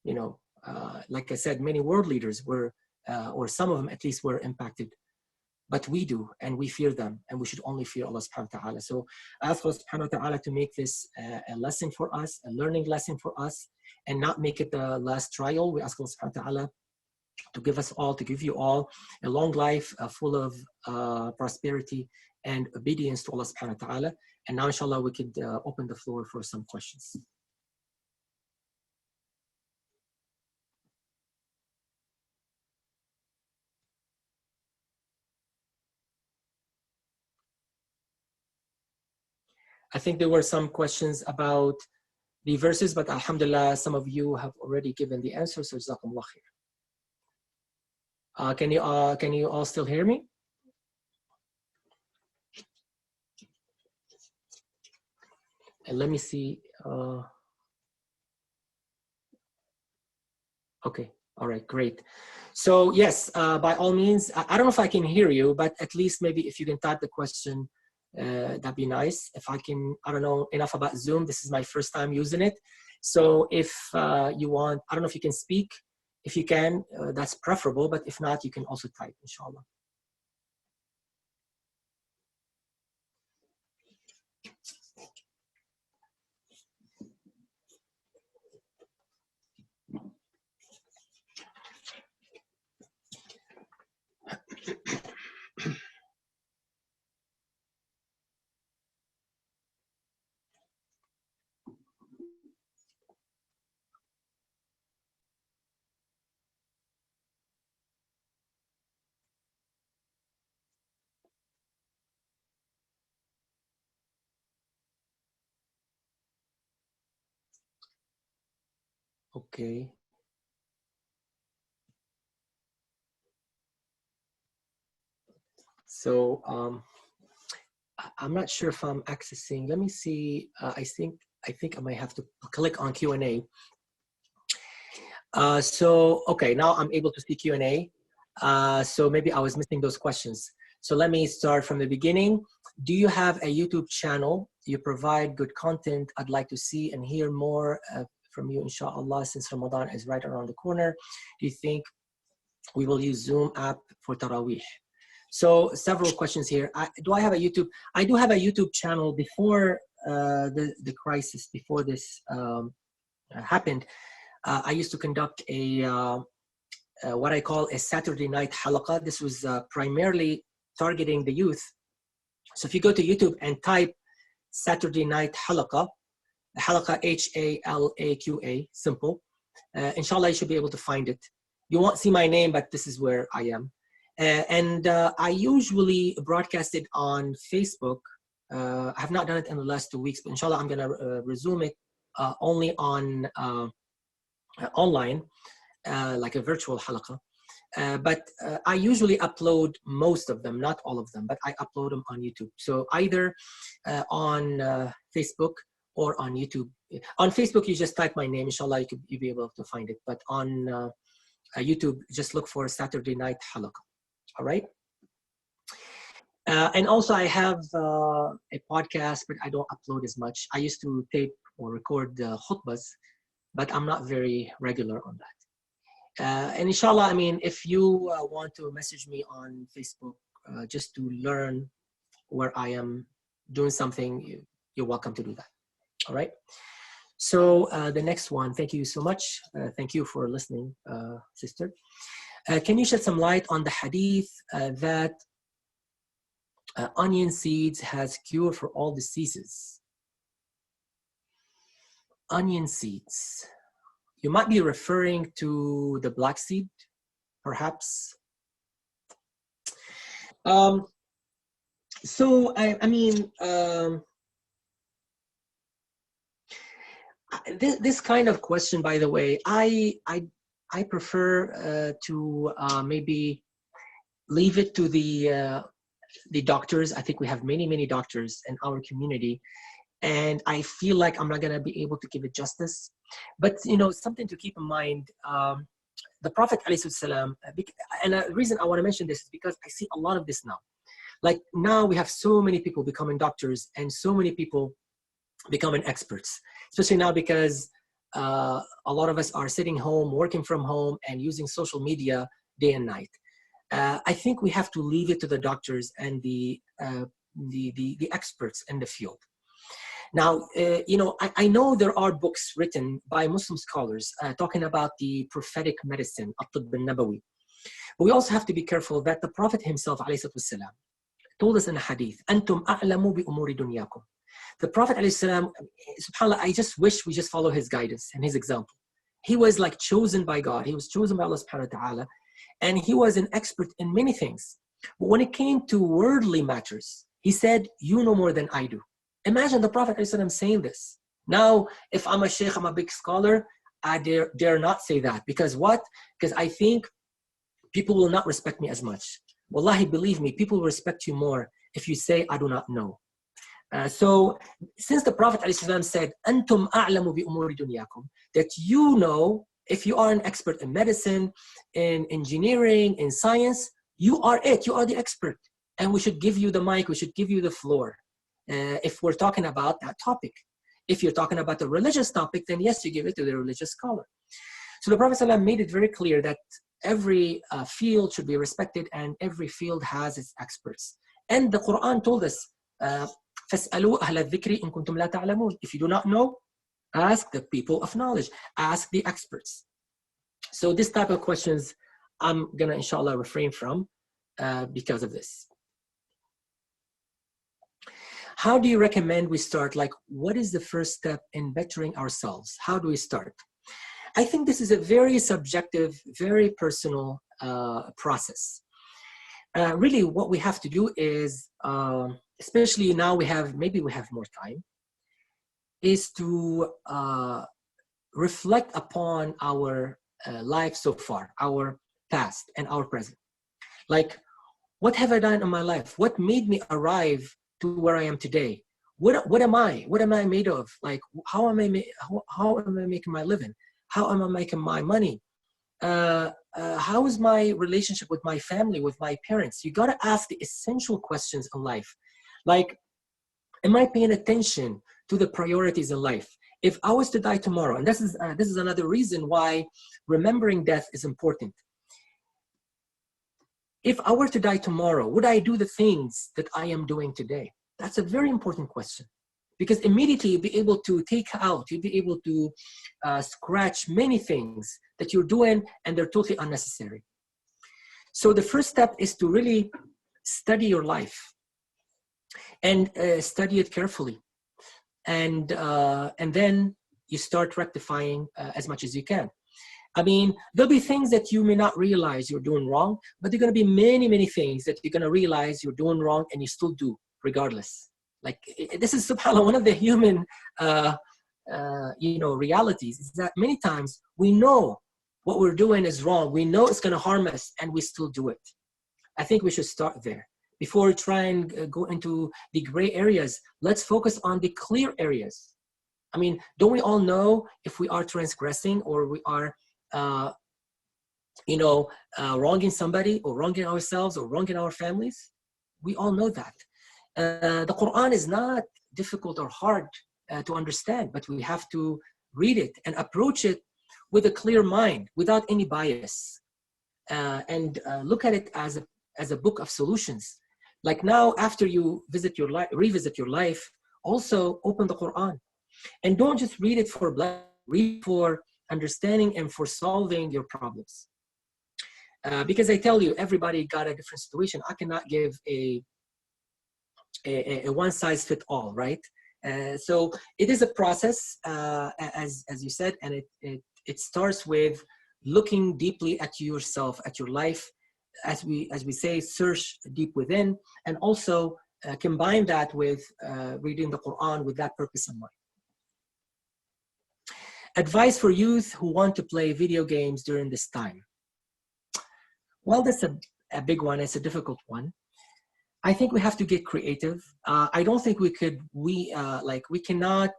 You know, like I said, many world leaders were, or some of them at least, were impacted. But we do, and we fear them, and we should only fear Allah subhanahu wa ta'ala. So I ask Allah subhanahu wa ta'ala to make this a lesson for us, a learning lesson for us, and not make it the last trial. We ask Allah subhanahu wa ta'ala to give us all, to give you all a long life full of prosperity and obedience to Allah subhanahu wa ta'ala. And now, inshallah, we could open the floor for some questions. I think there were some questions about the verses, but alhamdulillah, some of you have already given the answers, so jazakumullah khair. Can you all still hear me? And let me see. Okay, all right, great. So yes, by all means, I don't know if I can hear you, but at least maybe if you can type the question, that'd be nice. If I can, I don't know enough about Zoom. This is my first time using it. So if you want, I don't know if you can speak. If you can, that's preferable, but if not, you can also type, inshallah. Okay. So I'm not sure if I'm accessing. Let me see. I think I might have to click on Q&A. So okay, now I'm able to see Q&A. So maybe I was missing those questions. So let me start from the beginning. Do you have a YouTube channel? You provide good content. I'd like to see and hear more from you, inshallah, since Ramadan is right around the corner. Do you think we will use Zoom app for Taraweeh? So several questions here. Do I have a YouTube? I do have a YouTube channel before the crisis, before this happened. I used to conduct what I call a Saturday night halaqah. This was primarily targeting the youth. So if you go to YouTube and type Saturday night halaqah, Halaqa, simple. Inshallah, you should be able to find it. You won't see my name, but this is where I am. And I usually broadcast it on Facebook. I have not done it in the last 2 weeks, but inshallah, I'm gonna resume it only on online, like a virtual halaqah. But I usually upload most of them, not all of them, but I upload them on YouTube. So either on Facebook or on YouTube. On Facebook, you just type my name, inshallah, you'll be able to find it. But on YouTube, just look for Saturday night halaqah. All right. And also I have a podcast, but I don't upload as much. I used to tape or record khutbas, but I'm not very regular on that. And inshallah, I mean, if you want to message me on Facebook just to learn where I am doing something, you're welcome to do that. All right. So the next one, thank you so much. Thank you for listening, sister. Can you shed some light on the hadith that onion seeds has cure for all diseases? Onion seeds. You might be referring to the black seed, perhaps. So I mean, this kind of question, by the way, I prefer to maybe leave it to the doctors. I think we have many doctors in our community, and I feel like I'm not gonna be able to give it justice. But you know, something to keep in mind. The Prophet ﷺ, and the reason I want to mention this is because I see a lot of this now. Like now we have so many people becoming doctors and so many people becoming experts, especially now because a lot of us are sitting home, working from home, and using social media day and night. I think we have to leave it to the doctors and the experts in the field. Now, you know, I know there are books written by Muslim scholars talking about the prophetic medicine, at-tibb al-nabawi. But we also have to be careful that the Prophet himself, ﷺ, told us in a hadith, أَنْتُمْ أَعْلَمُوا بِأُمُورِ دُنْيَاكُمْ. The Prophet, ﷺ, subhanAllah, I just wish we just follow his guidance and his example. He was like chosen by God. He was chosen by Allah subhanahu wa ta'ala. And he was an expert in many things. But when it came to worldly matters, he said, you know more than I do. Imagine the Prophet ﷺ saying this. Now, if I'm a sheikh, I'm a big scholar, I dare not say that. Because what? Because I think people will not respect me as much. Wallahi, believe me, people will respect you more if you say, I do not know. So, since the Prophet ﷺ said, أَنْتُمْ أَعْلَمُ بِأُمُورِ دُنْيَاكُمْ, that you know, if you are an expert in medicine, in engineering, in science, you are it, you are the expert. And we should give you the mic, we should give you the floor. If we're talking about that topic. If you're talking about the religious topic, then yes, you give it to the religious scholar. So the Prophet ﷺ made it very clear that every field should be respected and every field has its experts. And the Quran told us, فَاسْأَلُوا أَهْلَ الذِّكْرِ إِن كُنْتُمْ لَا تَعْلَمُونَ. If you do not know, ask the people of knowledge, ask the experts. So this type of questions, I'm gonna inshallah refrain from because of this. How do you recommend we start? Like, what is the first step in bettering ourselves? How do we start? I think this is a very subjective, very personal process. Really, what we have to do is, especially now maybe we have more time, is to reflect upon our life so far, our past and our present. Like, what have I done in my life? What made me arrive to where I am today? What am I? What am I made of? Like, how am I making my living? How am I making my money? How is my relationship with my family, with my parents? You got to ask the essential questions in life. Like, am I paying attention to the priorities in life? If I was to die tomorrow, and this is another reason why remembering death is important. If I were to die tomorrow, would I do the things that I am doing today? That's a very important question, because immediately you'll be able to you'll be able to scratch many things that you're doing and they're totally unnecessary. So the first step is to really study your life and study it carefully. And then you start rectifying as much as you can. I mean, there'll be things that you may not realize you're doing wrong, but there are going to be many, many things that you're going to realize you're doing wrong and you still do regardless. Like, this is, subhanAllah, one of the human, realities, is that many times we know what we're doing is wrong. We know it's going to harm us and we still do it. I think we should start there. Before we try and go into the gray areas, let's focus on the clear areas. I mean, don't we all know if we are transgressing or we are wronging somebody or wronging ourselves or wronging our families? We all know that. The Quran is not difficult or hard to understand, but we have to read it and approach it with a clear mind, without any bias, and look at it as a book of solutions. Like, now, after you revisit your life, also open the Quran, and don't just read it for blessing, read for understanding and for solving your problems. Because I tell you, everybody got a different situation. I cannot give a one size fit all, right? So it is a process, as you said, and it starts with looking deeply at yourself, at your life, as we say, search deep within, and also combine that with reading the Quran with that purpose in mind. Advice for youth who want to play video games during this time. Well, that's a big one. It's a difficult one. I think we have to get creative. I don't think we cannot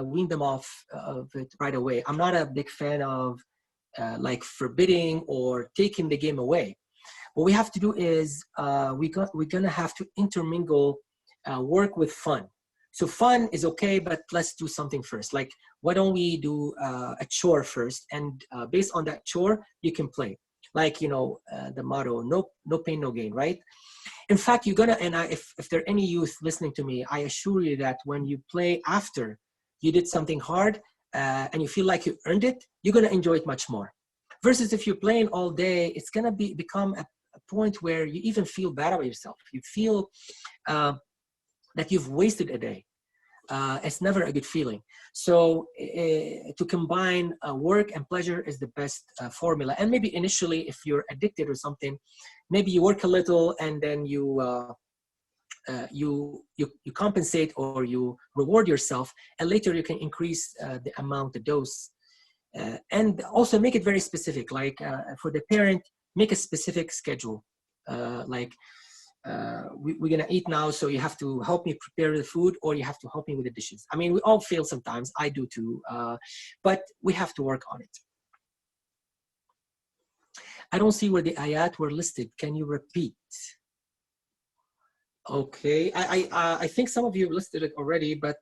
wean them off of it right away. I'm not a big fan of forbidding or taking the game away. What we have to do is we're gonna have to intermingle work with fun. So fun is okay, but let's do something first. Like, why don't we do a chore first? And based on that chore, you can play. Like, the motto, no pain, no gain, right? In fact, you're gonna, and if there are any youth listening to me, I assure you that when you play after you did something hard and you feel like you earned it, you're gonna enjoy it much more. Versus if you're playing all day, it's gonna become a point where you even feel bad about yourself. You feel that you've wasted a day. It's never a good feeling. So to combine work and pleasure is the best formula. And maybe initially, if you're addicted or something, maybe you work a little and then you compensate or you reward yourself, and later you can increase the amount, the dose, and also make it very specific. Like for the parent, make a specific schedule. We're gonna eat now, so you have to help me prepare the food, or you have to help me with the dishes. I mean, we all fail sometimes. I do too, but we have to work on it. I don't see where the ayat were listed. Can you repeat? Okay, I think some of you listed it already, but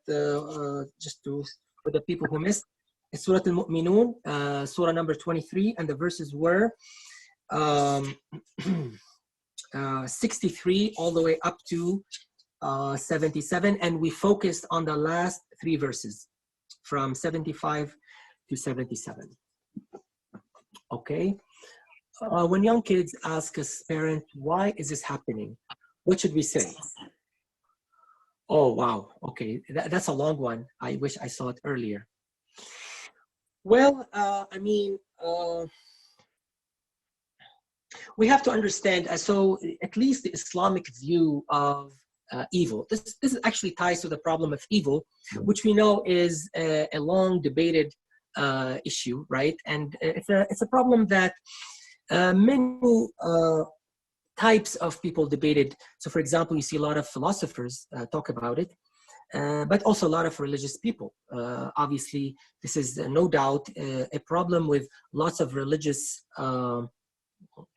just for the people who missed, it's Surah Al-Mu'minun, Surah number 23, and the verses were 63 all the way up to 77, and we focused on the last 3 verses from 75 to 77. Okay. When young kids ask us, parent, why is this happening? What should we say? Oh, wow. Okay, that's a long one. I wish I saw it earlier. Well, we have to understand, so at least the Islamic view of evil. This actually ties to the problem of evil, which we know is a long debated issue, right? And it's a problem that many types of people debated. So for example, you see a lot of philosophers talk about it, but also a lot of religious people. Obviously, this is no doubt a problem with lots of religious,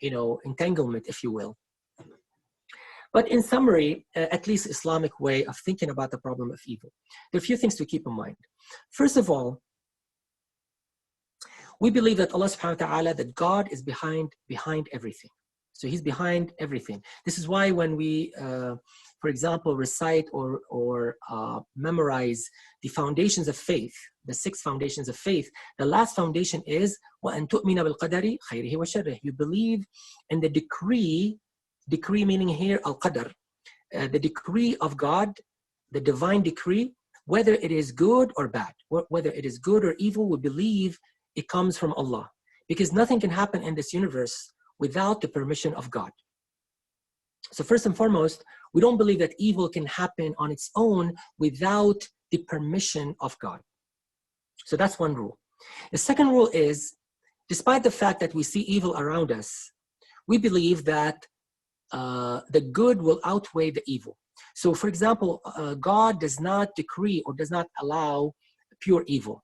entanglement, if you will. But in summary, at least Islamic way of thinking about the problem of evil, there are a few things to keep in mind. First of all, we believe that Allah subhanahu wa ta'ala, that God is behind everything. So he's behind everything. This is why when we, for example, recite or memorize the foundations of faith, the 6 foundations of faith, the last foundation is وَأَن تُؤْمِنَ بِالْقَدَرِ خَيْرِهِ وَشَرِّهِ. You believe in the decree meaning here al-qadar, the decree of God, the divine decree, whether it is good or bad, whether it is good or evil, we believe it comes from Allah. Because nothing can happen in this universe without the permission of God. So first and foremost, we don't believe that evil can happen on its own without the permission of God. So that's one rule. The second rule is, despite the fact that we see evil around us, we believe that the good will outweigh the evil. So for example, God does not decree or does not allow pure evil.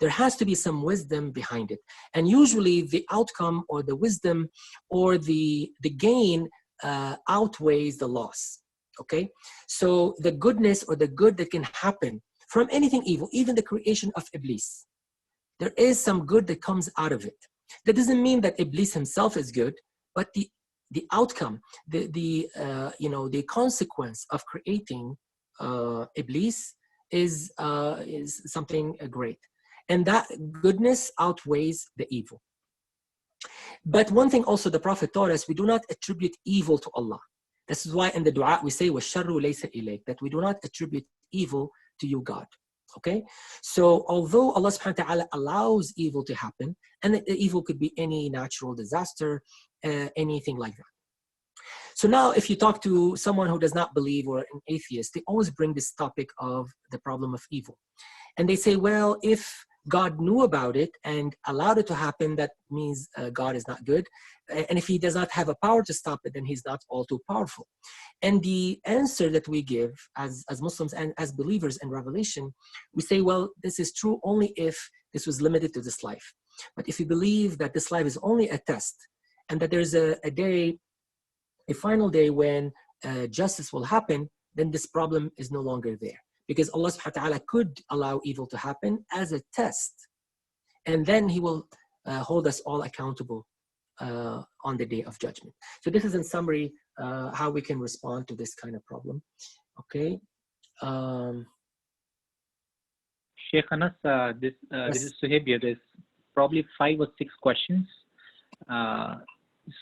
There has to be some wisdom behind it. And usually the outcome or the wisdom or the gain outweighs the loss, okay? So the goodness or the good that can happen from anything evil, even the creation of Iblis, there is some good that comes out of it. That doesn't mean that Iblis himself is good, but the outcome, the consequence of creating Iblis is something great. And that goodness outweighs the evil. But one thing also the Prophet taught us, we do not attribute evil to Allah. This is why in the dua we say, وَالشَّرُّ لَيْسَ إِلَيْكَ, that we do not attribute evil to you, God. Okay? So although Allah subhanahu wa ta'ala allows evil to happen, and the evil could be any natural disaster, anything like that. So now if you talk to someone who does not believe or an atheist, they always bring this topic of the problem of evil. And they say, well, if God knew about it and allowed it to happen, that means God is not good. And if he does not have a power to stop it, then he's not all too powerful. And the answer that we give as Muslims and as believers in Revelation, we say, well, this is true only if this was limited to this life. But if you believe that this life is only a test and that there's a final day when justice will happen, then this problem is no longer there. Because Allah subhanahu wa ta'ala could allow evil to happen as a test. And then he will hold us all accountable on the day of judgment. So this is in summary how we can respond to this kind of problem. Okay. Sheikh Anas, this is Suhaib here. There's probably 5 or 6 questions.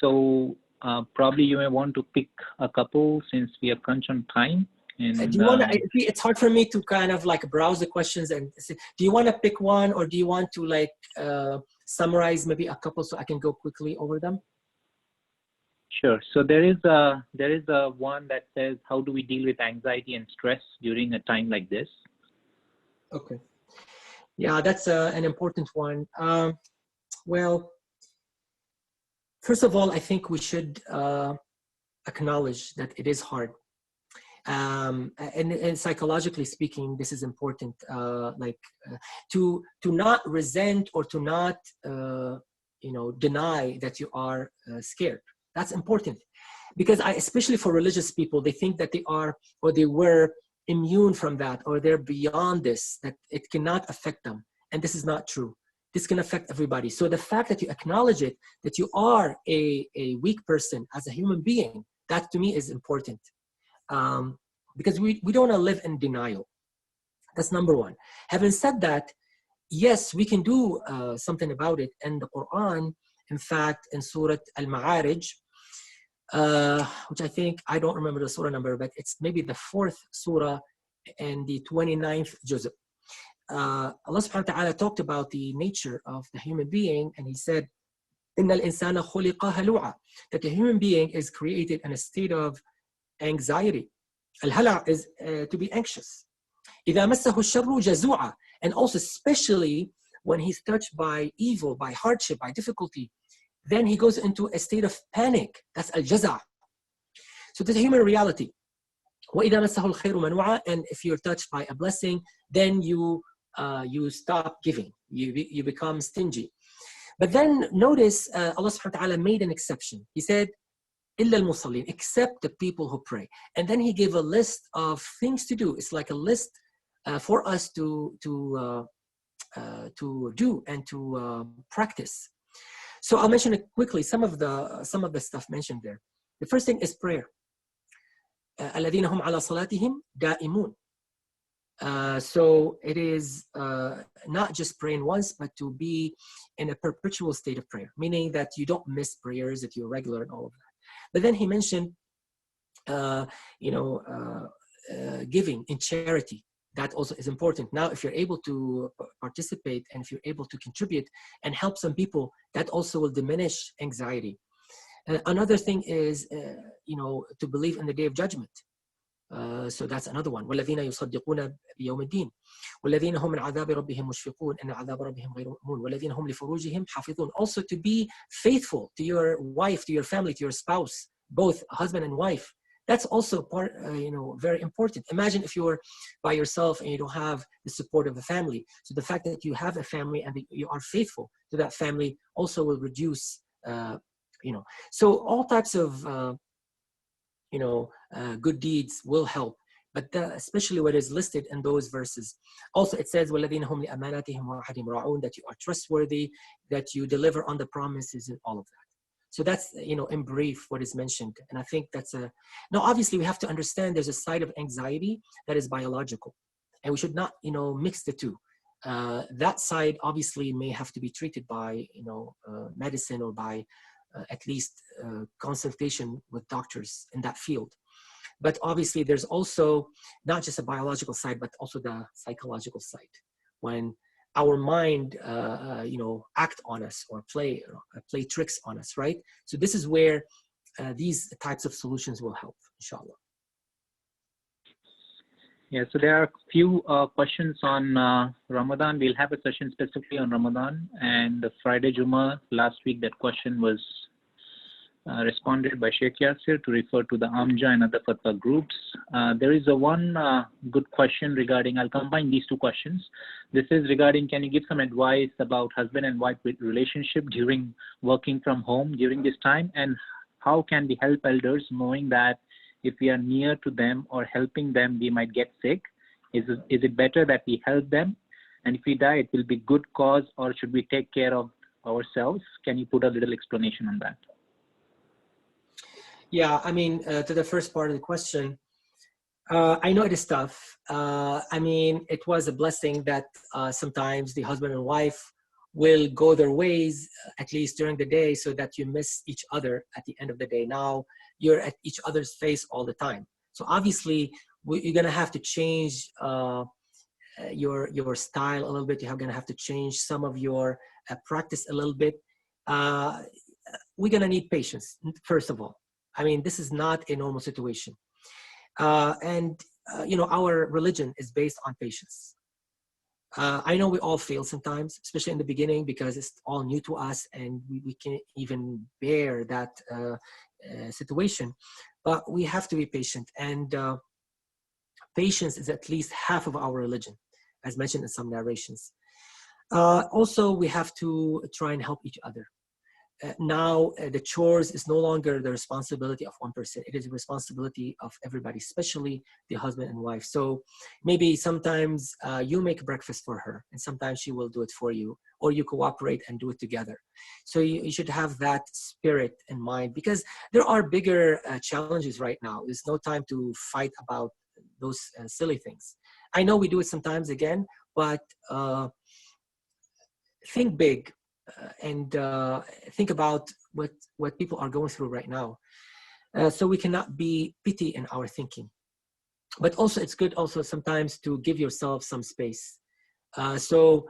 So probably you may want to pick a couple since we are crunch on time. And, do you want to, it's hard for me to kind of like browse the questions and see, do you want to pick one or do you want to like summarize maybe a couple so I can go quickly over them? Sure. So there is a one that says, how do we deal with anxiety and stress during a time like this? Okay. Yeah, that's an important one. Well, first of all, I think we should acknowledge that it is hard. And psychologically speaking, this is important, to not resent or to not, deny that you are scared. That's important because especially for religious people, they think that they are, or they were immune from that, or they're beyond this, that it cannot affect them. And this is not true. This can affect everybody. So the fact that you acknowledge it, that you are a weak person as a human being, that to me is important. Because we don't want to live in denial. That's number one. Having said that, yes, we can do something about it. And the Quran, in fact, in Surah Al-Ma'arij, which I think, I don't remember the surah number, but it's maybe the 4th surah and the 29th juz. Allah subhanahu wa ta'ala talked about the nature of the human being, and he said, إِنَّ الْإِنسَانَ خُلِقَ هَلُوعًا, that the human being is created in a state of anxiety. Al-hala is to be anxious. إِذَا مَسَّهُ الشَّرُّ جَزُوعًا, and also especially when he's touched by evil, by hardship, by difficulty, then he goes into a state of panic. That's al-jaza'. So this is human reality. وَإِذَا مَسَّهُ الْخَيْرُ مَنُوعًا, and if you're touched by a blessing, then you stop giving. You become stingy. But then notice Allah subhanahu wa ta'ala made an exception. He said, إِلَّا الْمُصَلِّينَ, except the people who pray. And then he gave a list of things to do. It's like a list for us to do and to practice. So I'll mention it quickly, some of the stuff mentioned there. The first thing is prayer. الَّذِينَ هُمْ عَلَى صَلَاتِهِمْ دَائِمُونَ. So it is not just praying once, but to be in a perpetual state of prayer, meaning that you don't miss prayers, that you're regular and all of that. But then he mentioned, giving in charity. That also is important. Now, if you're able to participate and if you're able to contribute and help some people, that also will diminish anxiety. Another thing is, to believe in the day of judgment. So that's another one. وَالَّذِينَ يُصَدِّقُونَ بِيَوْمِ الدِّينِ وَالَّذِينَ هُمْ مِنْ عَذَابِ رَبِّهِمْ مُشْفِقُونَ إِنَّ عَذَابَ رَبِّهِمْ غَيْرُ مَأْمُونٍ وَالَّذِينَ هُمْ لِفُرُوجِهِمْ حَافِظُونَ. Also to be faithful to your wife, to your family, to your spouse, both husband and wife. That's also part, very important. Imagine if you're by yourself and you don't have the support of a family. So the fact that you have a family and that you are faithful to that family also will reduce, So all types of, good deeds will help. But especially what is listed in those verses. Also, it says, وَالَّذِينَ هُمْ لِأَمَانَاتِهِمْ وَعَهْدِهِمْ رَاعُونَ, that you are trustworthy, that you deliver on the promises and all of that. So that's, in brief, what is mentioned. And I think that's now, obviously, we have to understand there's a side of anxiety that is biological. And we should not, mix the two. That side, obviously, may have to be treated by, medicine or by at least consultation with doctors in that field. But obviously, there's also not just a biological side, but also the psychological side. When our mind, act on us or play tricks on us, right? So this is where these types of solutions will help, inshallah. Yeah, so there are a few questions on Ramadan. We'll have a session specifically on Ramadan. And the Friday Jummah, last week, that question was responded by Sheikh Yasir to refer to the Amja and other fatwa groups. There is one good question regarding, I'll combine these two questions. This is regarding, can you give some advice about husband and wife relationship during working from home during this time? And how can we help elders knowing that if we are near to them or helping them, we might get sick? Is it better that we help them? And if we die, it will be good cause, or should we take care of ourselves? Can you put a little explanation on that? Yeah, to the first part of the question, I know it is tough. It was a blessing that sometimes the husband and wife will go their ways, at least during the day, so that you miss each other at the end of the day. Now you're at each other's face all the time. So obviously, you're going to have to change your style a little bit. You're going to have to change some of your practice a little bit. We're going to need patience, first of all. This is not a normal situation. Our religion is based on patience. I know we all fail sometimes, especially in the beginning, because it's all new to us and we can't even bear that situation. But we have to be patient. And patience is at least half of our religion, as mentioned in some narrations. Also, we have to try and help each other. Now the chores is no longer the responsibility of one person. It is the responsibility of everybody, especially the husband and wife. So maybe sometimes you make breakfast for her and sometimes she will do it for you, or you cooperate and do it together. So you should have that spirit in mind, because there are bigger challenges right now. There's no time to fight about those silly things. I know we do it sometimes again, but think big. And think about what people are going through right now. So we cannot be petty in our thinking. But also it's good also sometimes to give yourself some space. So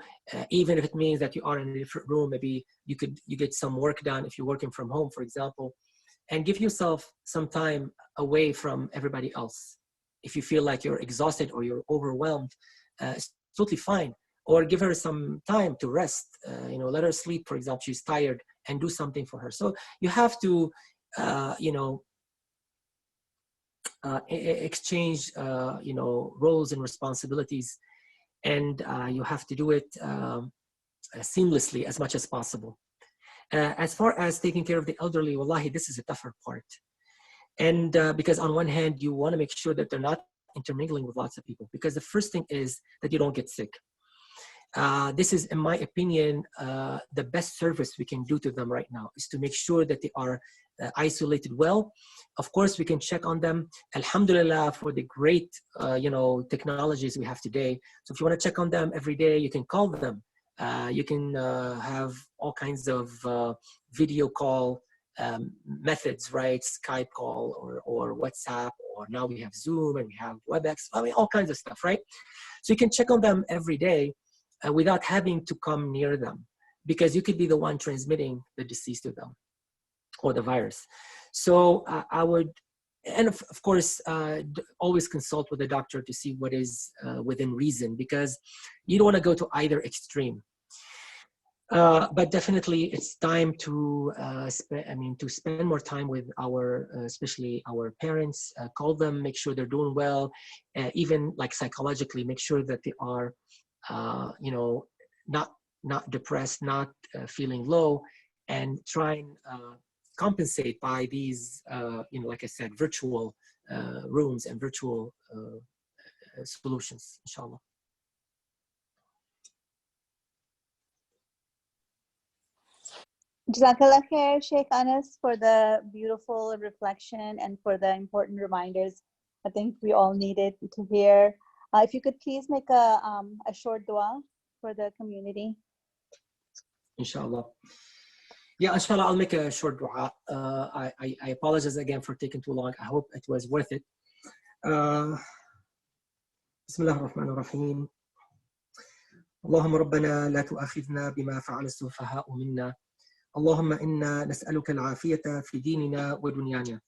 even if it means that you are in a different room, maybe you get some work done if you're working from home, for example, and give yourself some time away from everybody else. If you feel like you're exhausted or you're overwhelmed, it's totally fine. or give her some time to rest. Let her sleep, for example, she's tired, and do something for her. So you have to, exchange, roles and responsibilities, and you have to do it seamlessly as much as possible. As far as taking care of the elderly, wallahi, this is a tougher part. And because on one hand, you want to make sure that they're not intermingling with lots of people, because the first thing is that you don't get sick. This is, in my opinion, the best service we can do to them right now, is to make sure that they are isolated well. Of course, we can check on them. Alhamdulillah for the great, technologies we have today. So if you want to check on them every day, you can call them. You can have all kinds of video call methods, right? Skype call or WhatsApp, or now we have Zoom and we have WebEx. I mean, all kinds of stuff, right? So you can check on them every day without having to come near them, because you could be the one transmitting the disease to them or the virus. So I would, and of course, always consult with the doctor to see what is within reason, because you don't want to go to either extreme. But definitely, it's time to spend more time with especially our parents. Call them, make sure they're doing well, even like psychologically, make sure that they are, not depressed, not feeling low, and try and compensate by these, like I said, virtual rooms and virtual solutions, inshallah. Jazakallah khair, Sheikh Anas, for the beautiful reflection and for the important reminders I think we all needed to hear. If you could please make a short dua for the community. Inshallah. Yeah, inshallah, I'll make a short dua. I apologize again for taking too long. I hope it was worth it. Bismillah ar-Rahman ar-Rahim. اللهم ربنا لا تؤاخذنا بما فعل السفهاء منا. اللهم إنا نسألك العافية في ديننا ودنيانا.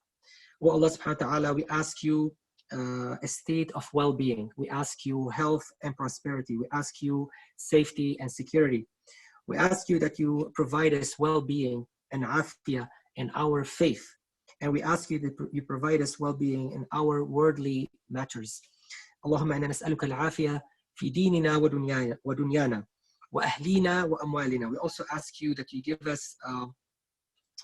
Oh Allah subhanahu wa ta'ala, we ask you a state of well-being. We ask you health and prosperity. We ask you safety and security. We ask you that you provide us well-being and afiyah in our faith. And we ask you that you provide us well-being in our worldly matters. Allahumma inna nas'aluka al-afiyah fi dinina wa dunyana wa ahlina wa amwalina. We also ask you that you give us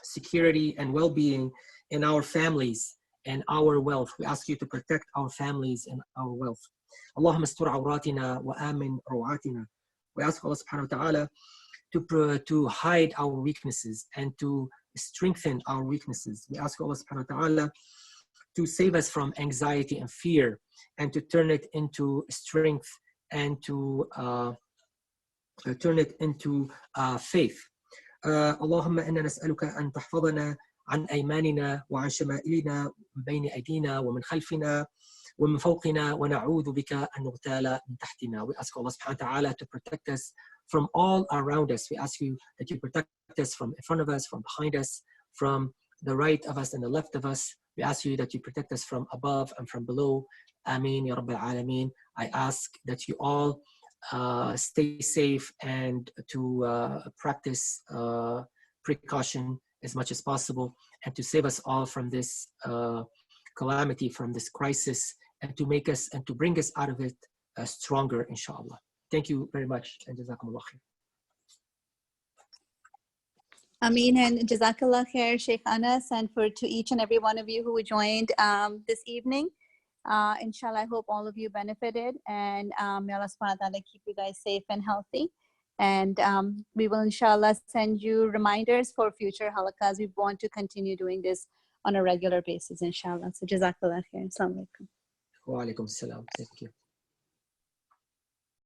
security and well-being in our families and our wealth. We ask you to protect our families and our wealth. Allahumma astur awratina wa amin ru'atina. We ask Allah subhanahu wa ta'ala to hide our weaknesses and to strengthen our weaknesses. We ask Allah subhanahu wa ta'ala to save us from anxiety and fear, and to turn it into strength, and to turn it into faith. Allahumma inna nas'aluka an tahfadana عن أيماننا وعن شمائلنا من بين أيدينا ومن خلفنا ومن فوقنا ونعوذ بك أن نغتال من تحتنا. We ask Allah subhanahu wa ta'ala to protect us from all around us. We ask you that you protect us from in front of us, from behind us, from the right of us and the left of us. We ask you that you protect us from above and from below. Ameen ya Rabbil Alameen. I ask that you all stay safe and to practice precaution as much as possible, and to save us all from this calamity, from this crisis, and to make us and to bring us out of it stronger, inshallah. Thank you very much, and jazakumullah khair. Ameen, and Jazakallah khair, Sheikh Anas, and to each and every one of you who joined this evening. Inshallah, I hope all of you benefited, and may Allah subhanahu wa ta'ala keep you guys safe and healthy. And we will inshallah send you reminders for future halakas. We want to continue doing this on a regular basis, inshallah. So Jazakallah khair. Assalamu alaikum. Wa alaikum salam. Thank you.